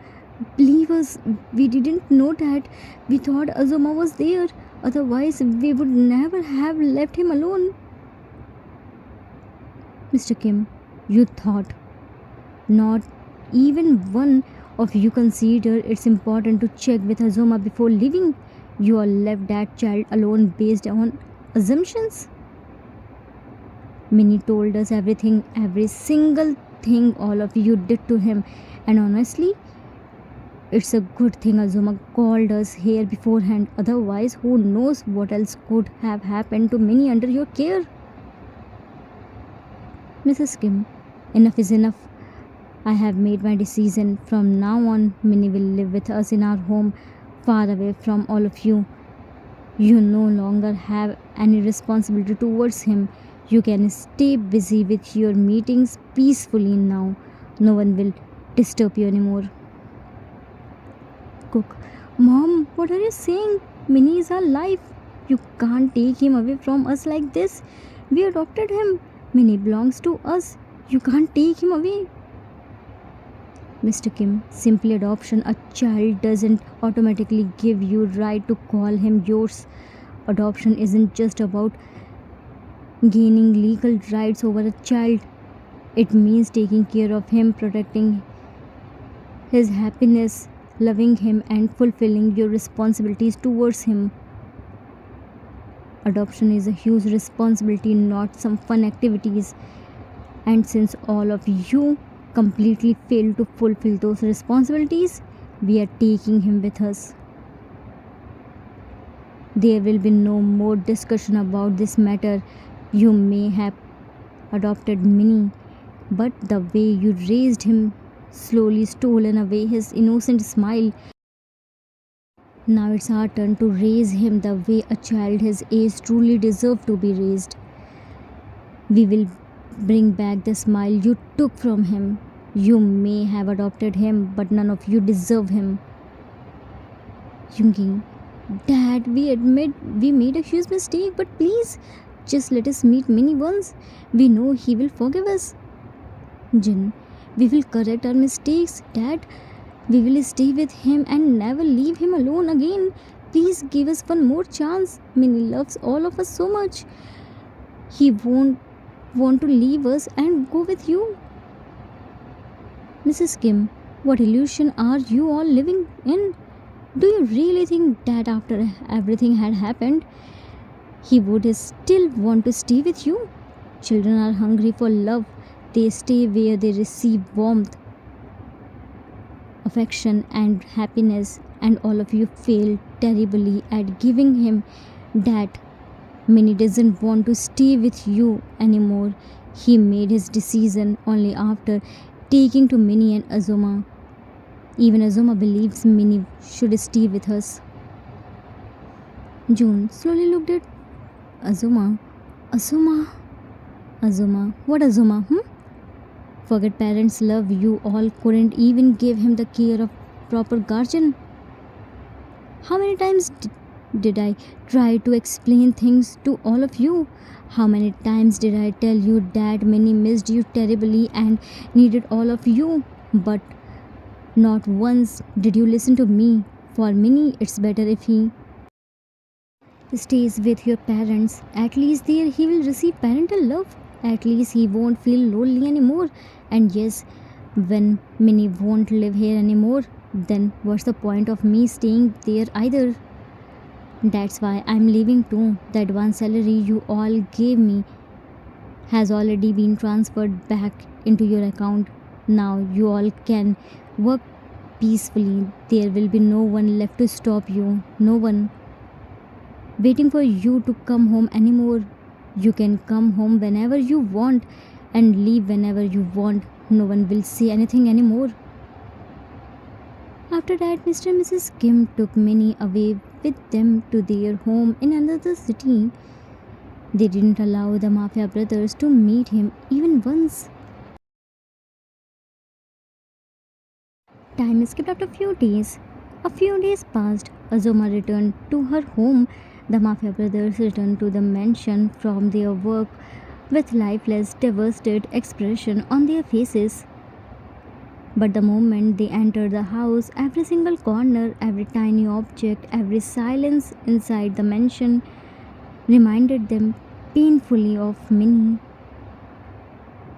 Believe us, we didn't know that. We thought Azuma was there. Otherwise, we would never have left him alone. Mr. Kim, you thought. Not even one of you considered it's important to check with Azuma before leaving. You all left that child alone based on assumptions. Minnie told us everything, every single thing all of you did to him. And honestly, it's a good thing Azuma called us here beforehand. Otherwise, who knows what else could have happened to Minnie under your care. Mrs. Kim, enough is enough. I have made my decision. From now on, Minnie will live with us in our home, far away from all of you. You no longer have any responsibility towards him. You can stay busy with your meetings peacefully now. No one will disturb you anymore. Cook, Mom, what are you saying? Minnie is our life. You can't take him away from us like this. We adopted him. Minnie belongs to us. You can't take him away. Mr. Kim, simply adoption. A child doesn't automatically give you right to call him yours. Adoption isn't just about gaining legal rights over a child. It means taking care of him, protecting his happiness, loving him, and fulfilling your responsibilities towards him. Adoption is a huge responsibility, not some fun activities. And since all of you completely failed to fulfill those responsibilities, we are taking him with us. There will be no more discussion about this matter. You may have adopted Minnie, but the way you raised him slowly stolen away his innocent smile. Now it's our turn to raise him the way a child his age truly deserves to be raised. We will bring back the smile you took from him. You may have adopted him, but none of you deserve him. Yungi, Dad, we admit we made a huge mistake, but please, just let us meet Minnie once. We know he will forgive us. Jin, we will correct our mistakes, Dad. We will stay with him and never leave him alone again. Please give us one more chance. Minnie loves all of us so much. He won't want to leave us and go with you. Mrs. Kim, what illusion are you all living in? Do you really think that after everything had happened, he would still want to stay with you? Children are hungry for love. They stay where they receive warmth, affection, and happiness, and all of you failed terribly at giving him that. Minnie doesn't want to stay with you anymore. He made his decision only after taking to Minnie and Azuma. Even Azuma believes Minnie should stay with us. June slowly looked at Azuma. Azuma? Azuma? What Azuma? Forget parents' love. You all couldn't even give him the care of proper guardian. How many times did I try to explain things to all of you? How many times did I tell you that Minnie missed you terribly and needed all of you? But not once did you listen to me. For Minnie, it's better if he stays with your parents. At least there he will receive parental love. At least he won't feel lonely anymore. And yes, when Minnie won't live here anymore, then what's the point of me staying there either? That's why I'm leaving too. The advance salary you all gave me has already been transferred back into your account. Now you all can work peacefully. There will be no one left to stop you. No one waiting for you to come home anymore. You can come home whenever you want and leave whenever you want. No one will say anything anymore. After that, Mr. and Mrs. Kim took Minnie away with them to their home in another city. They didn't allow the Mafia brothers to meet him even once. Time skipped after a few days. A few days passed. Azuma returned to her home. The Mafia brothers returned to the mansion from their work with lifeless, devastated expression on their faces. But the moment they entered the house, every single corner, every tiny object, every silence inside the mansion reminded them painfully of Minnie.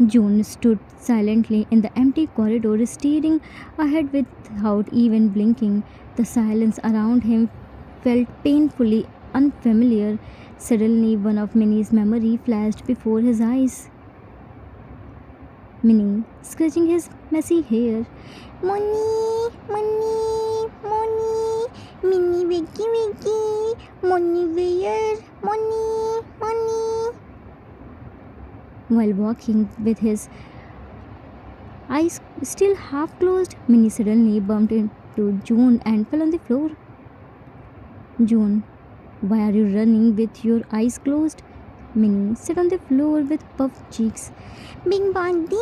June stood silently in the empty corridor, staring ahead without even blinking. The silence around him felt painfully unfamiliar. Suddenly, one of Minnie's memory flashed before his eyes. Minnie, scratching his messy hair. Money, money, money, Minnie, wakey, wakey, money, where, money, money. While walking with his eyes still half closed, Minnie suddenly bumped into June and fell on the floor. June, why are you running with your eyes closed? Minnie sat on the floor with puffed cheeks. Big body,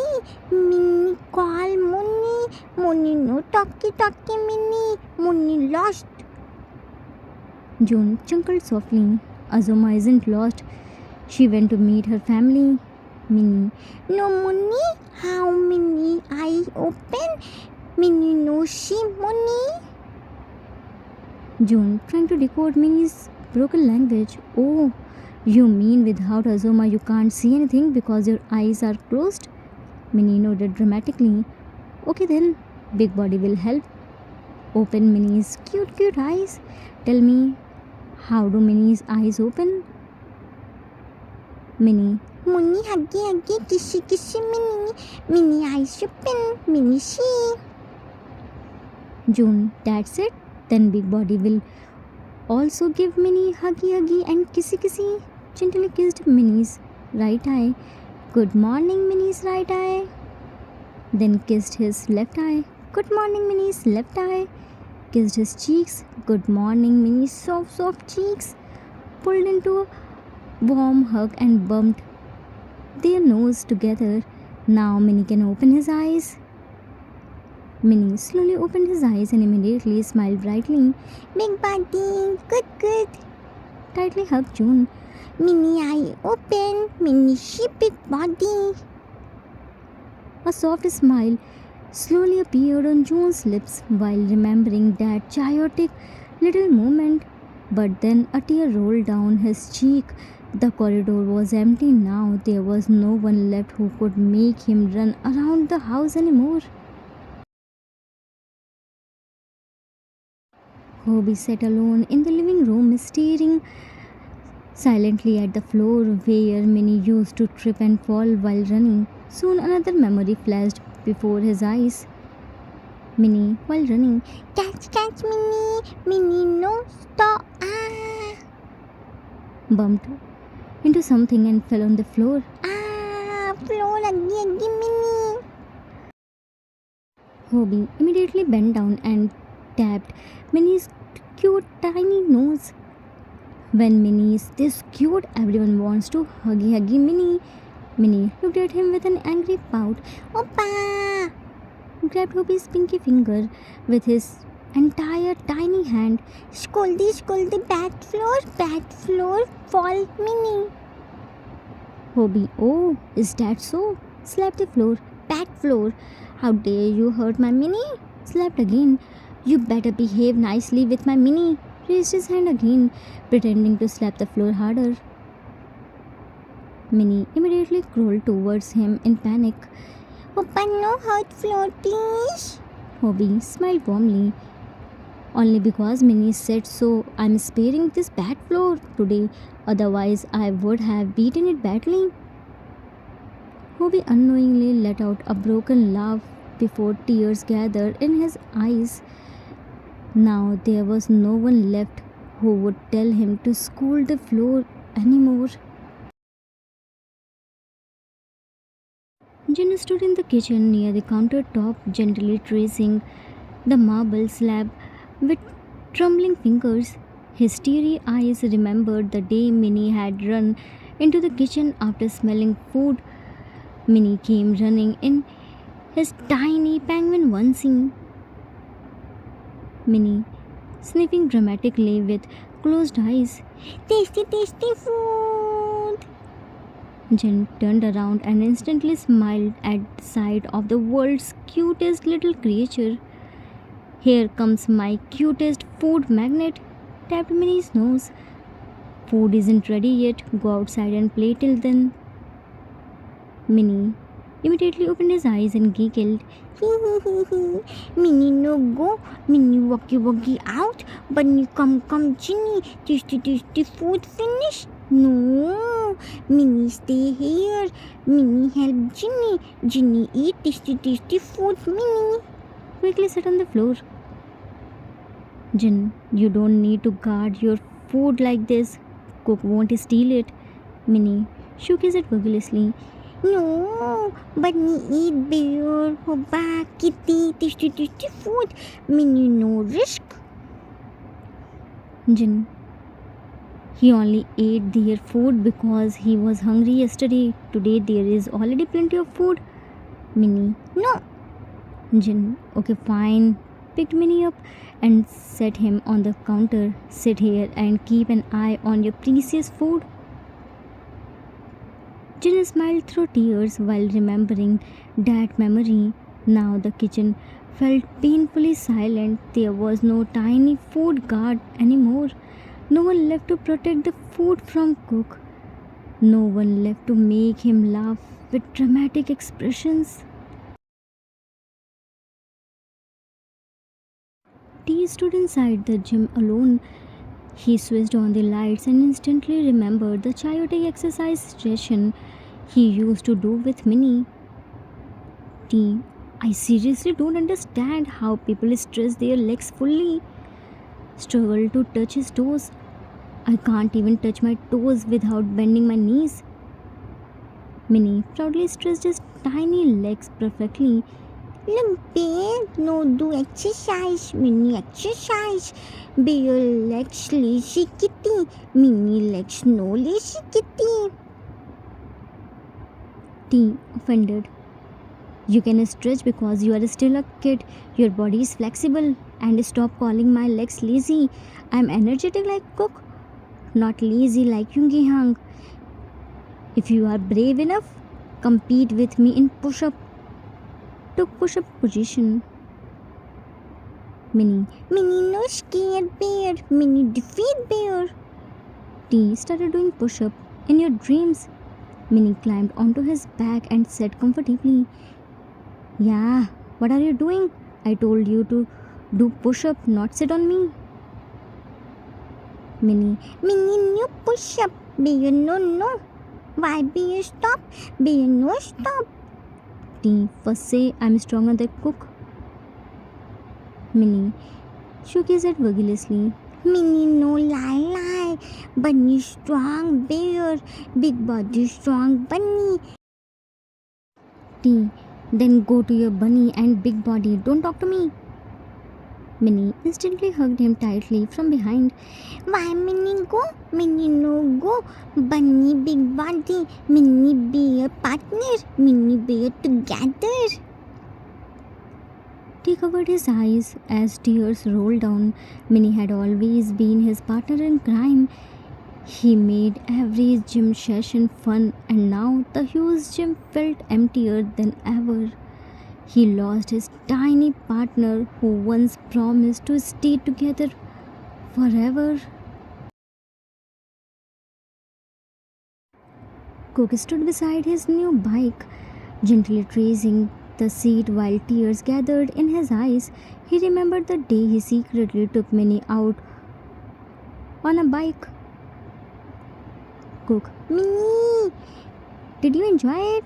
Minnie call Money. Money no talkie talkie Minnie. Money lost. June chuckled softly. Azuma isn't lost. She went to meet her family. Minnie. No money? How many I open? Minnie no she money? June, trying to decode Minnie's broken language. Oh, you mean without Azuma you can't see anything because your eyes are closed? Minnie nodded dramatically. Okay then, big body will help. Open Minnie's cute eyes. Tell me, how do Minnie's eyes open? Minnie. Munny huggy kissy Minnie. Minnie eyes open. Minnie she. June. That's it. Then big body will also give Minnie huggy and kissy. Gently kissed Minnie's right eye. Good morning, Minnie's right eye. Then kissed his left eye. Good morning, Minnie's left eye. Kissed his cheeks. Good morning, Minnie's soft cheeks. Pulled into a warm hug and bumped their nose together. Now Minnie can open his eyes. Minnie slowly opened his eyes and immediately smiled brightly. Big body, good. Tightly hugged June. Minnie eye open. Minnie she big body. A soft smile slowly appeared on June's lips while remembering that chaotic little moment. But then a tear rolled down his cheek. The corridor was empty now. There was no one left who could make him run around the house anymore. Hobie sat alone in the living room, staring silently at the floor where Minnie used to trip and fall while running. Soon another memory flashed before his eyes. Minnie, while running, catch, Minnie, Minnie, no, stop, bumped into something and fell on the floor. Floor, again, Minnie. Hobie immediately bent down and tapped Minnie's cute tiny nose. When Minnie is this cute, everyone wants to huggy Minnie. Minnie looked at him with an angry pout. Oppa! Grabbed Hobie's pinky finger with his entire tiny hand. Scoldy, bad floor, fall, Minnie. Hobie, oh, is that so? Slapped the floor. Bad floor. How dare you hurt my Minnie? Slapped again. You better behave nicely with my Minnie. Raised his hand again, pretending to slap the floor harder. Minnie immediately crawled towards him in panic. Papa, no hurt floor, please. Hobie smiled warmly. Only because Minnie said so, I'm sparing this bad floor today. Otherwise, I would have beaten it badly. Hobie unknowingly let out a broken laugh before tears gathered in his eyes. Now there was no one left who would tell him to scold the floor anymore. Jen stood in the kitchen near the countertop, gently tracing the marble slab with trembling fingers. His teary eyes remembered the day Minnie had run into the kitchen after smelling food. Minnie came running in his tiny penguin onesie. Minnie sniffing dramatically with closed eyes. Tasty food! Jen turned around and instantly smiled at the sight of the world's cutest little creature. Here comes my cutest food magnet, tapped Minnie's nose. Food isn't ready yet. Go outside and play till then. Minnie immediately opened his eyes and giggled. Minnie no go. Minnie walkie out. Bunny come Ginny. Tasty food finish. No. Minnie stay here. Minnie help Ginny. Ginny eat tasty food. Minnie quickly sat on the floor. Jin, you don't need to guard your food like this. Cook won't steal it. Minnie shook his head vigorously. No, but me eat bear, hoba, kitty, tasty food. Minnie no risk. Jin, he only ate their food because he was hungry yesterday. Today there is already plenty of food. Minnie, no. Jin, okay fine. picked Minnie up and set him on the counter. Sit here and keep an eye on your precious food. Jin smiled through tears while remembering that memory. Now the kitchen felt painfully silent. There was no tiny food guard anymore. No one left to protect the food from cook. No one left to make him laugh with dramatic expressions. T stood inside the gym alone. He switched on the lights and instantly remembered the chaotic exercise session he used to do with Minnie. T, I seriously don't understand how people stretch their legs fully, struggle to touch his toes. I can't even touch my toes without bending my knees. Minnie proudly stretched his tiny legs perfectly. Look, bear, no do exercise, mini exercise. Bear legs lazy kitty, mini legs no lazy kitty. T, offended. You can stretch because you are still a kid. Your body is flexible. And stop calling my legs lazy. I am energetic like cook, not lazy like Yungi Hang. If you are brave enough, compete with me in push-up. Took push-up position. Minnie no scared bear. Minnie defeat bear. T started doing push-up in your dreams. Minnie climbed onto his back and said comfortably, Yeah, what are you doing? I told you to do push-up, not sit on me. Minnie no push-up. Bear no. Why bear stop? Bear no stop. T, first say I'm stronger than cook. Minnie shook his head vigorously. Minnie no lie. Bunny strong bear. Big body strong bunny. T, then go to your bunny and big body. Don't talk to me. Minnie instantly hugged him tightly from behind. Why Minnie go? Minnie no go. Bunny big body. Minnie be a partner. Minnie be a together. He covered his eyes as tears rolled down. Minnie had always been his partner in crime. He made every gym session fun, and now the huge gym felt emptier than ever. He lost his tiny partner who once promised to stay together forever. Cook stood beside his new bike, gently tracing the seat while tears gathered in his eyes. He remembered the day he secretly took Minnie out on a bike. Cook, Minnie, did you enjoy it?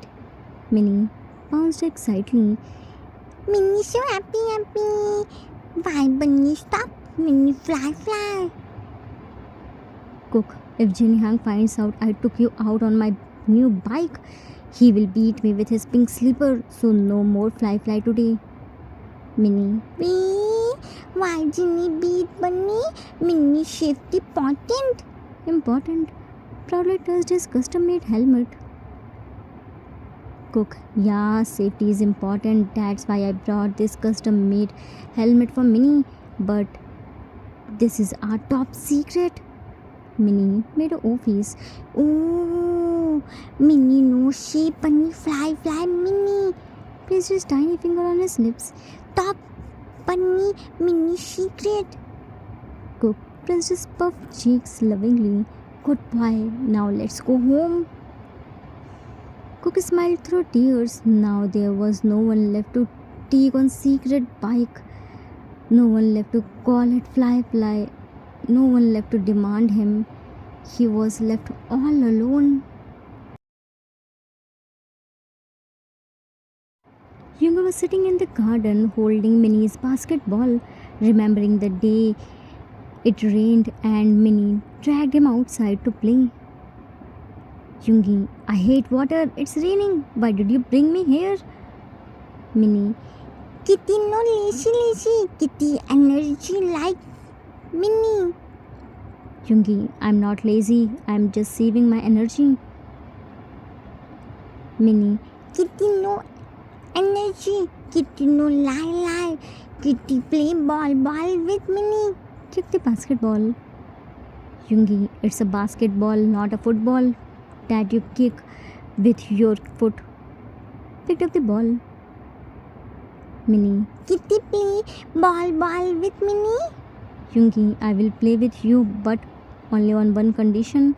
Minnie bounced excitedly. Minnie so happy. Why bunny stop? Minnie fly. Cook, if Jin Hang finds out I took you out on my new bike, he will beat me with his pink slipper, so no more fly today. Minnie, why Jinny beat bunny? Minnie safety important. Important. Proudly touched his custom-made helmet. Cook, yeah, safety is important. That's why I brought this custom-made helmet for Minnie. But this is our top secret. Minnie made a face. Oh, Minnie no shape, bunny fly, Minnie. Placed his tiny finger on his lips. Top bunny, Minnie secret. Cook pressed his puffed cheeks lovingly. Good boy, now let's go home. Cook smiled through tears. Now there was no one left to take on secret bike. No one left to call it fly. No one left to demand him. He was left all alone. Yunga was sitting in the garden holding Minnie's basketball, remembering the day it rained and Minnie dragged him outside to play. Yungi, I hate water. It's raining. Why did you bring me here? Minnie, Kitty no lazy. Kitty energy like Minnie. Yungi, I'm not lazy. I'm just saving my energy. Minnie, Kitty no energy. Kitty, no lie. Kitty, play ball with Minnie. Kick the basketball. Yoongi, it's a basketball, not a football that you kick with your foot. Picked up the ball. Minnie, Kitty, play ball with Minnie. Yoongi, I will play with you, but only on one condition.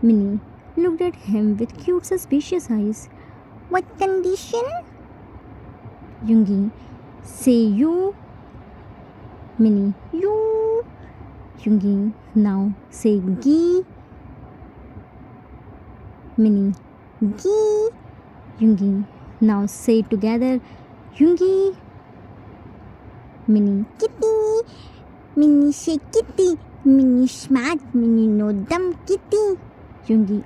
Minnie looked at him with cute, suspicious eyes. What condition? Yoongi, say you. Minnie, You. Yoongi, now say gi. Minnie, Gi. Yoongi, now say it together. Yoongi. Minnie, Kitty. Minnie say kitty. Minnie smart. Minnie no dumb kitty. Yoongi,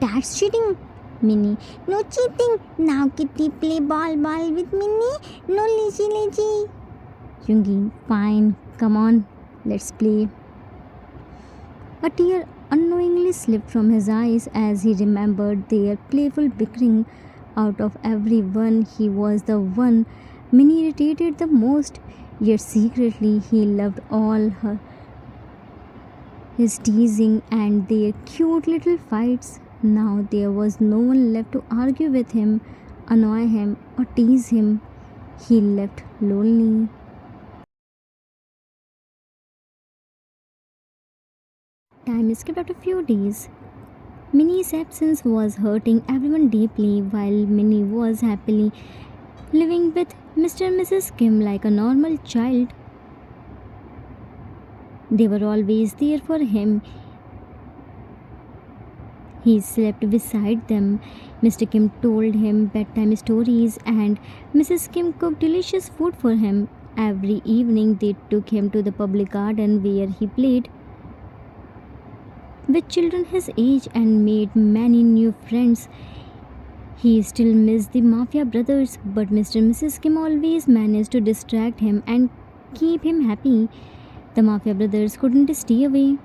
That's cheating. Minnie, no cheating. Now kitty play ball with Minnie. No lazy. Yoongi, fine, come on, let's play. A tear unknowingly slipped from his eyes as he remembered their playful bickering. Out of everyone, he was the one Minnie irritated the most, yet secretly he loved all her. His teasing and their cute little fights. Now there was no one left to argue with him, annoy him, or tease him. He left lonely. Time skipped out a few days. Minnie's absence was hurting everyone deeply while Minnie was happily living with Mr. and Mrs. Kim like a normal child. They were always there for him. He slept beside them. Mr. Kim told him bedtime stories and Mrs. Kim cooked delicious food for him. Every evening they took him to the public garden where he played with children his age and made many new friends. He still missed the Mafia brothers, but Mr. and Mrs. Kim always managed to distract him and keep him happy. The Mafia brothers couldn't stay away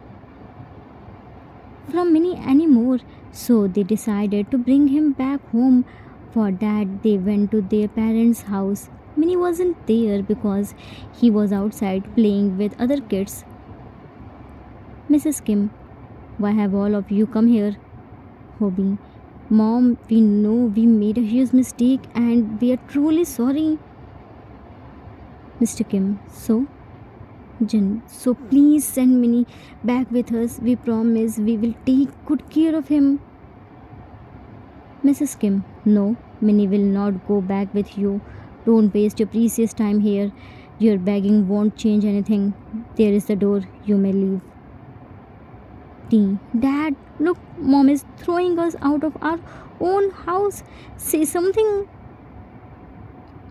from Minnie anymore, so they decided to bring him back home. For that, they went to their parents' house. Minnie wasn't there because he was outside playing with other kids. Mrs. Kim, why have all of you come here? Hobby, Mom, we know we made a huge mistake and we are truly sorry. Mr. Kim, so? Jin, so please send Minnie back with us. We promise we will take good care of him. Mrs. Kim, no, Minnie will not go back with you. Don't waste your precious time here. Your begging won't change anything. There is the door. You may leave. T. Dad, look, Mom is throwing us out of our own house. Say something.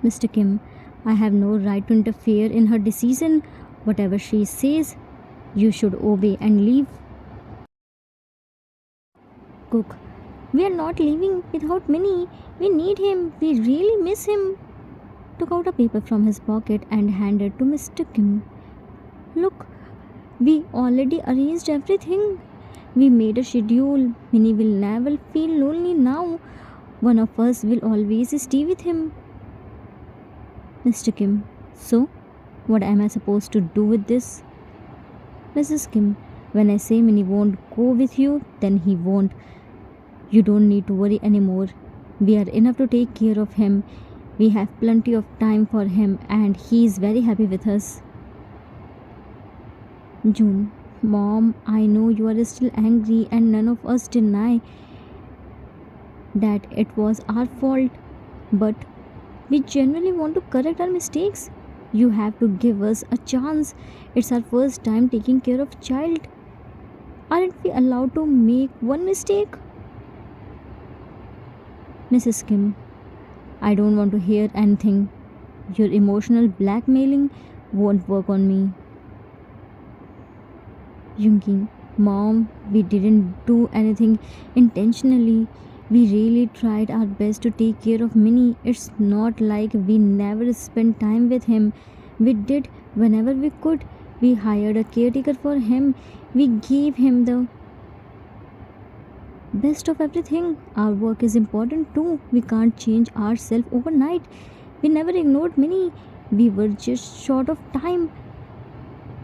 Mr. Kim, I have no right to interfere in her decision. Whatever she says, you should obey and leave. Cook, we are not leaving without Minnie. We need him. We really miss him. Took out a paper from his pocket and handed to Mr. Kim. Look, we already arranged everything. We made a schedule. Minnie will never feel lonely now. One of us will always stay with him. Mr. Kim, so what am I supposed to do with this? Mrs. Kim, when I say Minnie won't go with you, then he won't. You don't need to worry anymore. We are enough to take care of him. We have plenty of time for him and he is very happy with us. June, Mom, I know you are still angry and none of us deny that it was our fault, but we genuinely want to correct our mistakes. You have to give us a chance. It's our first time taking care of child. Aren't we allowed to make one mistake? Mrs. Kim, I don't want to hear anything. Your emotional blackmailing won't work on me. Yoongi, Mom, we didn't do anything intentionally. We really tried our best to take care of Minnie. It's not like we never spent time with him. We did whenever we could. We hired a caretaker for him. We gave him the best of everything. Our work is important too. We can't change ourselves overnight. We never ignored Minnie. We were just short of time.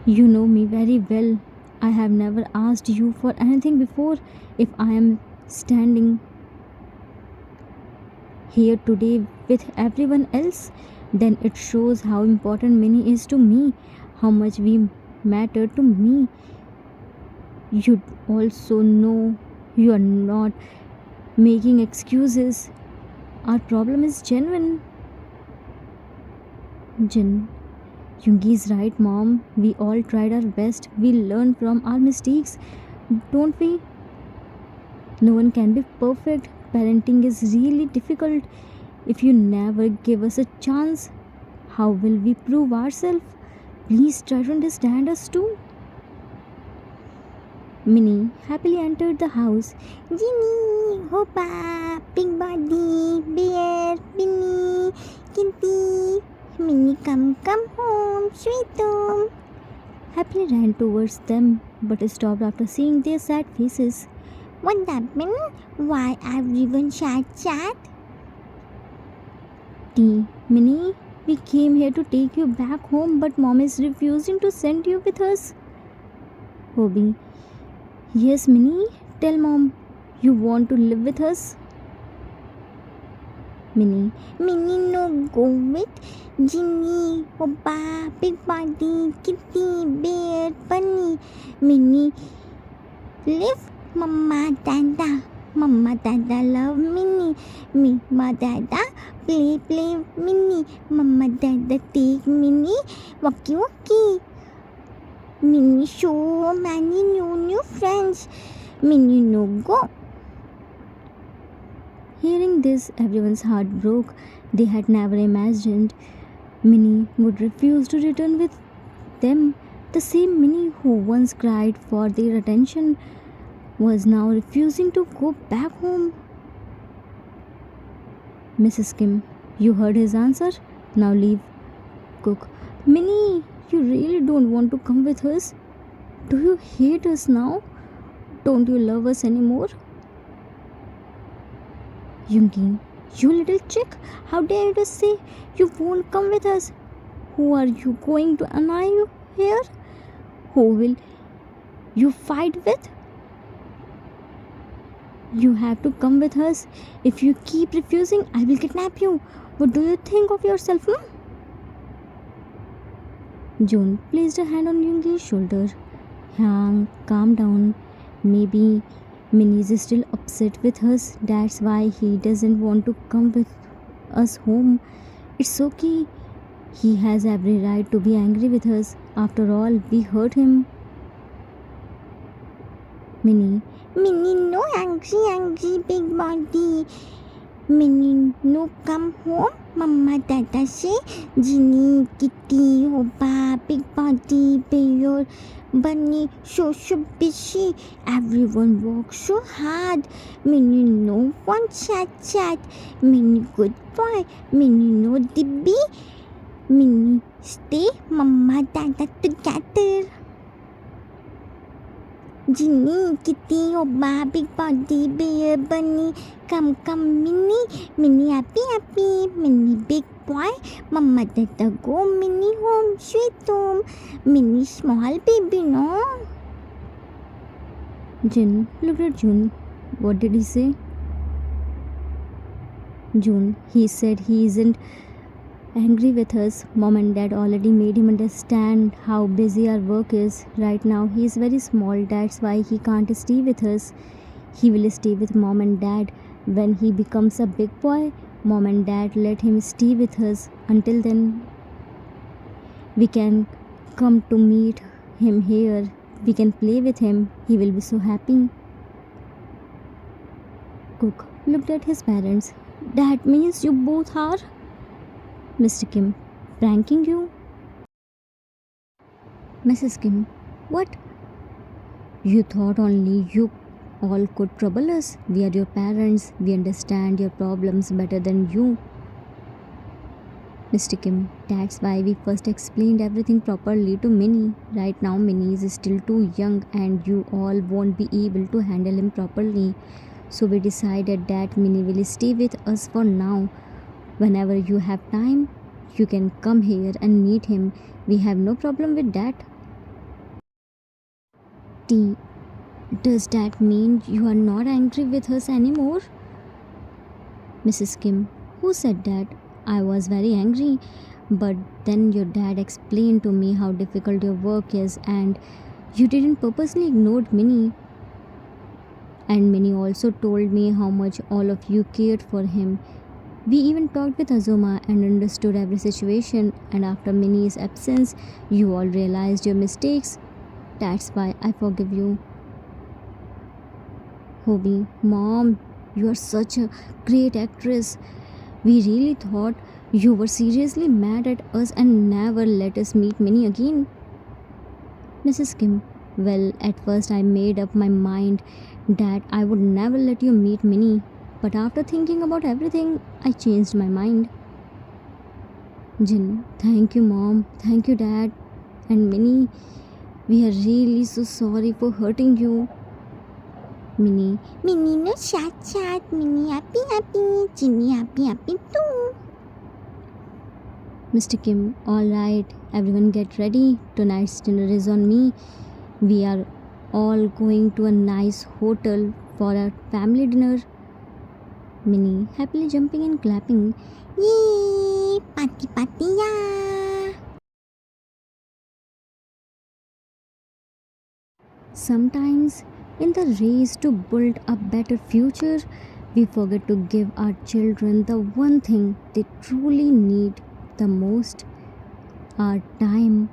You know me very well. I have never asked you for anything before. If I am standing here today with everyone else, then it shows how important Minnie is to me, how much we matter to me. You also know you are not making excuses. Our problem is genuine. Jin, Yungi is right, mom. We all tried our best. We learn from our mistakes, don't we? No one can be perfect. Parenting is really difficult. If you never give us a chance, how will we prove ourselves? Please try to understand us too. Minnie happily entered the house. Ginny, Hoppa, Big Body, Bear, Minnie, Kitty. Minnie, come home, sweet home. Happily ran towards them, but stopped after seeing their sad faces. What happened? Why everyone chat? Minnie, we came here to take you back home, but mom is refusing to send you with us. Hobie, yes, Minnie, tell mom you want to live with us. Minnie, no go with Ginny, Hoppa, Big Body, Kitty, Bear, Bunny. Minnie, live Mama Dada. Mama Dada love Minnie. Mama Dada play Minnie. Mama Dada take Minnie walkie. Minnie show many new friends. Minnie no go. Hearing this, everyone's heart broke. They had never imagined Minnie would refuse to return with them. The same Minnie who once cried for their attention was now refusing to go back home. Mrs. Kim, you heard his answer. Now leave. Cook, Minnie, you really don't want to come with us? Do you hate us now? Don't you love us anymore? Yungi, you little chick, how dare you to say you won't come with us? Who are you going to annoy you here? Who will you fight with? You have to come with us. If you keep refusing, I will kidnap you. What do you think of yourself, June placed a hand on Yungi's shoulder. Yang, calm down. Maybe Minnie is still upset with us. That's why he doesn't want to come with us home. It's okay. He has every right to be angry with us. After all, we hurt him. Minnie, no angry Big Body. Minnie no come home. Mama Dada say Ginny, Kitty, Hoppa, Big Body, Bear, Bunny so busy. Everyone works so hard. Minnie no one chat. Minnie good boy. Minnie no dibby. Minnie stay Mama Dada together. Ginny, Kitty, Hoppa, Big Body, Bear, Bunny, come Minnie happy, Minnie big boy, Mama Dada go, Minnie home, sweet home, Minnie small baby, no? Jin looked at June. What did he say? June, he said he isn't angry with us. Mom and dad already made him understand how busy our work is. Right now he is very small, that's why he can't stay with us. He will stay with mom and dad. When he becomes a big boy, mom and dad let him stay with us. Until then, we can come to meet him here. We can play with him. He will be so happy. Cook looked at his parents. That means you both are? Mr. Kim, pranking you? Mrs. Kim, what? You thought only you all could trouble us? We are your parents. We understand your problems better than you. Mr. Kim, that's why we first explained everything properly to Minnie. Right now, Minnie is still too young and you all won't be able to handle him properly. So we decided that Minnie will stay with us for now. Whenever you have time, you can come here and meet him. We have no problem with that. T. Does that mean you are not angry with us anymore? Mrs. Kim. Who said that? I was very angry. But then your dad explained to me how difficult your work is, and you didn't purposely ignore Minnie. And Minnie also told me how much all of you cared for him. We even talked with Azuma and understood every situation, and after Minnie's absence, you all realized your mistakes. That's why I forgive you. Hobie, Mom, you are such a great actress. We really thought you were seriously mad at us and never let us meet Minnie again. Mrs. Kim, well, at first I made up my mind that I would never let you meet Minnie, but after thinking about everything, I changed my mind. Jin, thank you, Mom. Thank you, Dad. And Minnie, we are really so sorry for hurting you. Minnie, Minnie no sad, Minnie happy, Ginny happy too. Mr. Kim, alright, everyone get ready. Tonight's dinner is on me. We are all going to a nice hotel for a family dinner. Minnie, happily jumping and clapping. Yay, party, yeah. Sometimes, in the race to build a better future, we forget to give our children the one thing they truly need the most, our time.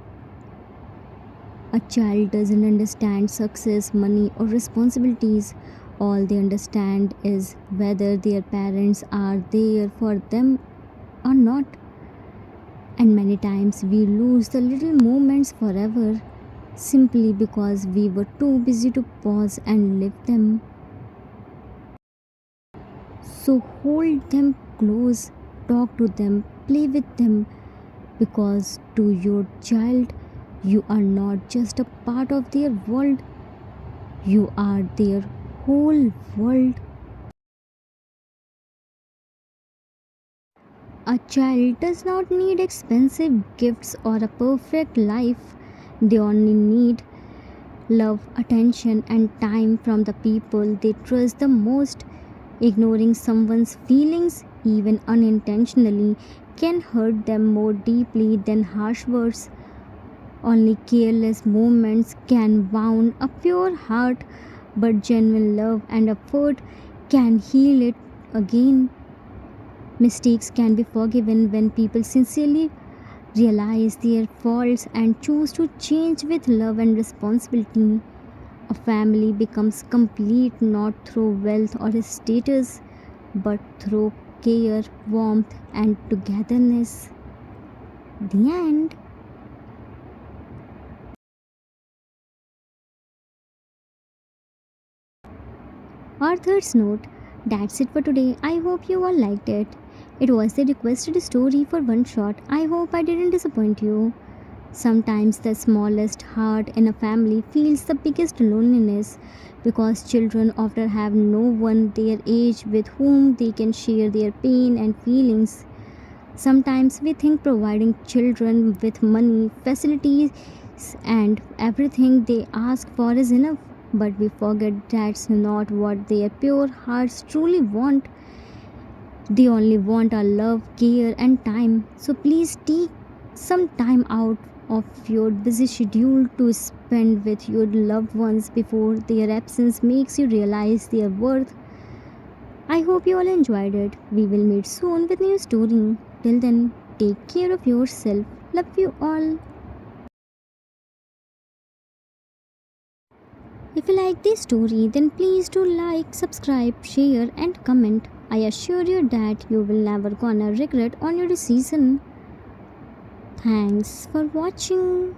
A child doesn't understand success, money, or responsibilities. All they understand is whether their parents are there for them or not. And many times we lose the little moments forever simply because we were too busy to pause and live them. So hold them close, talk to them, play with them, because to your child, you are not just a part of their world, you are their whole world. A child does not need expensive gifts or a perfect life. They only need love, attention, and time from the people they trust the most. Ignoring someone's feelings, even unintentionally, can hurt them more deeply than harsh words. Only careless moments can wound a pure heart, but genuine love and effort can heal it again. Mistakes can be forgiven when people sincerely realize their faults and choose to change with love and responsibility. A family becomes complete not through wealth or status, but through care, warmth, and togetherness. The end. Author's note. That's it for today. I hope you all liked it. It was the requested story for one shot. I hope I didn't disappoint you. Sometimes the smallest heart in a family feels the biggest loneliness because children often have no one their age with whom they can share their pain and feelings. Sometimes we think providing children with money, facilities, and everything they ask for is enough, but we forget that's not what their pure hearts truly want. They only want our love, care, and time. So please take some time out of your busy schedule to spend with your loved ones before their absence makes you realize their worth. I hope you all enjoyed it. We will meet soon with new story. Till then, take care of yourself. Love you all. If you like this story, then please do like, subscribe, share, and comment. I assure you that you will never gonna regret on your decision. Thanks for watching.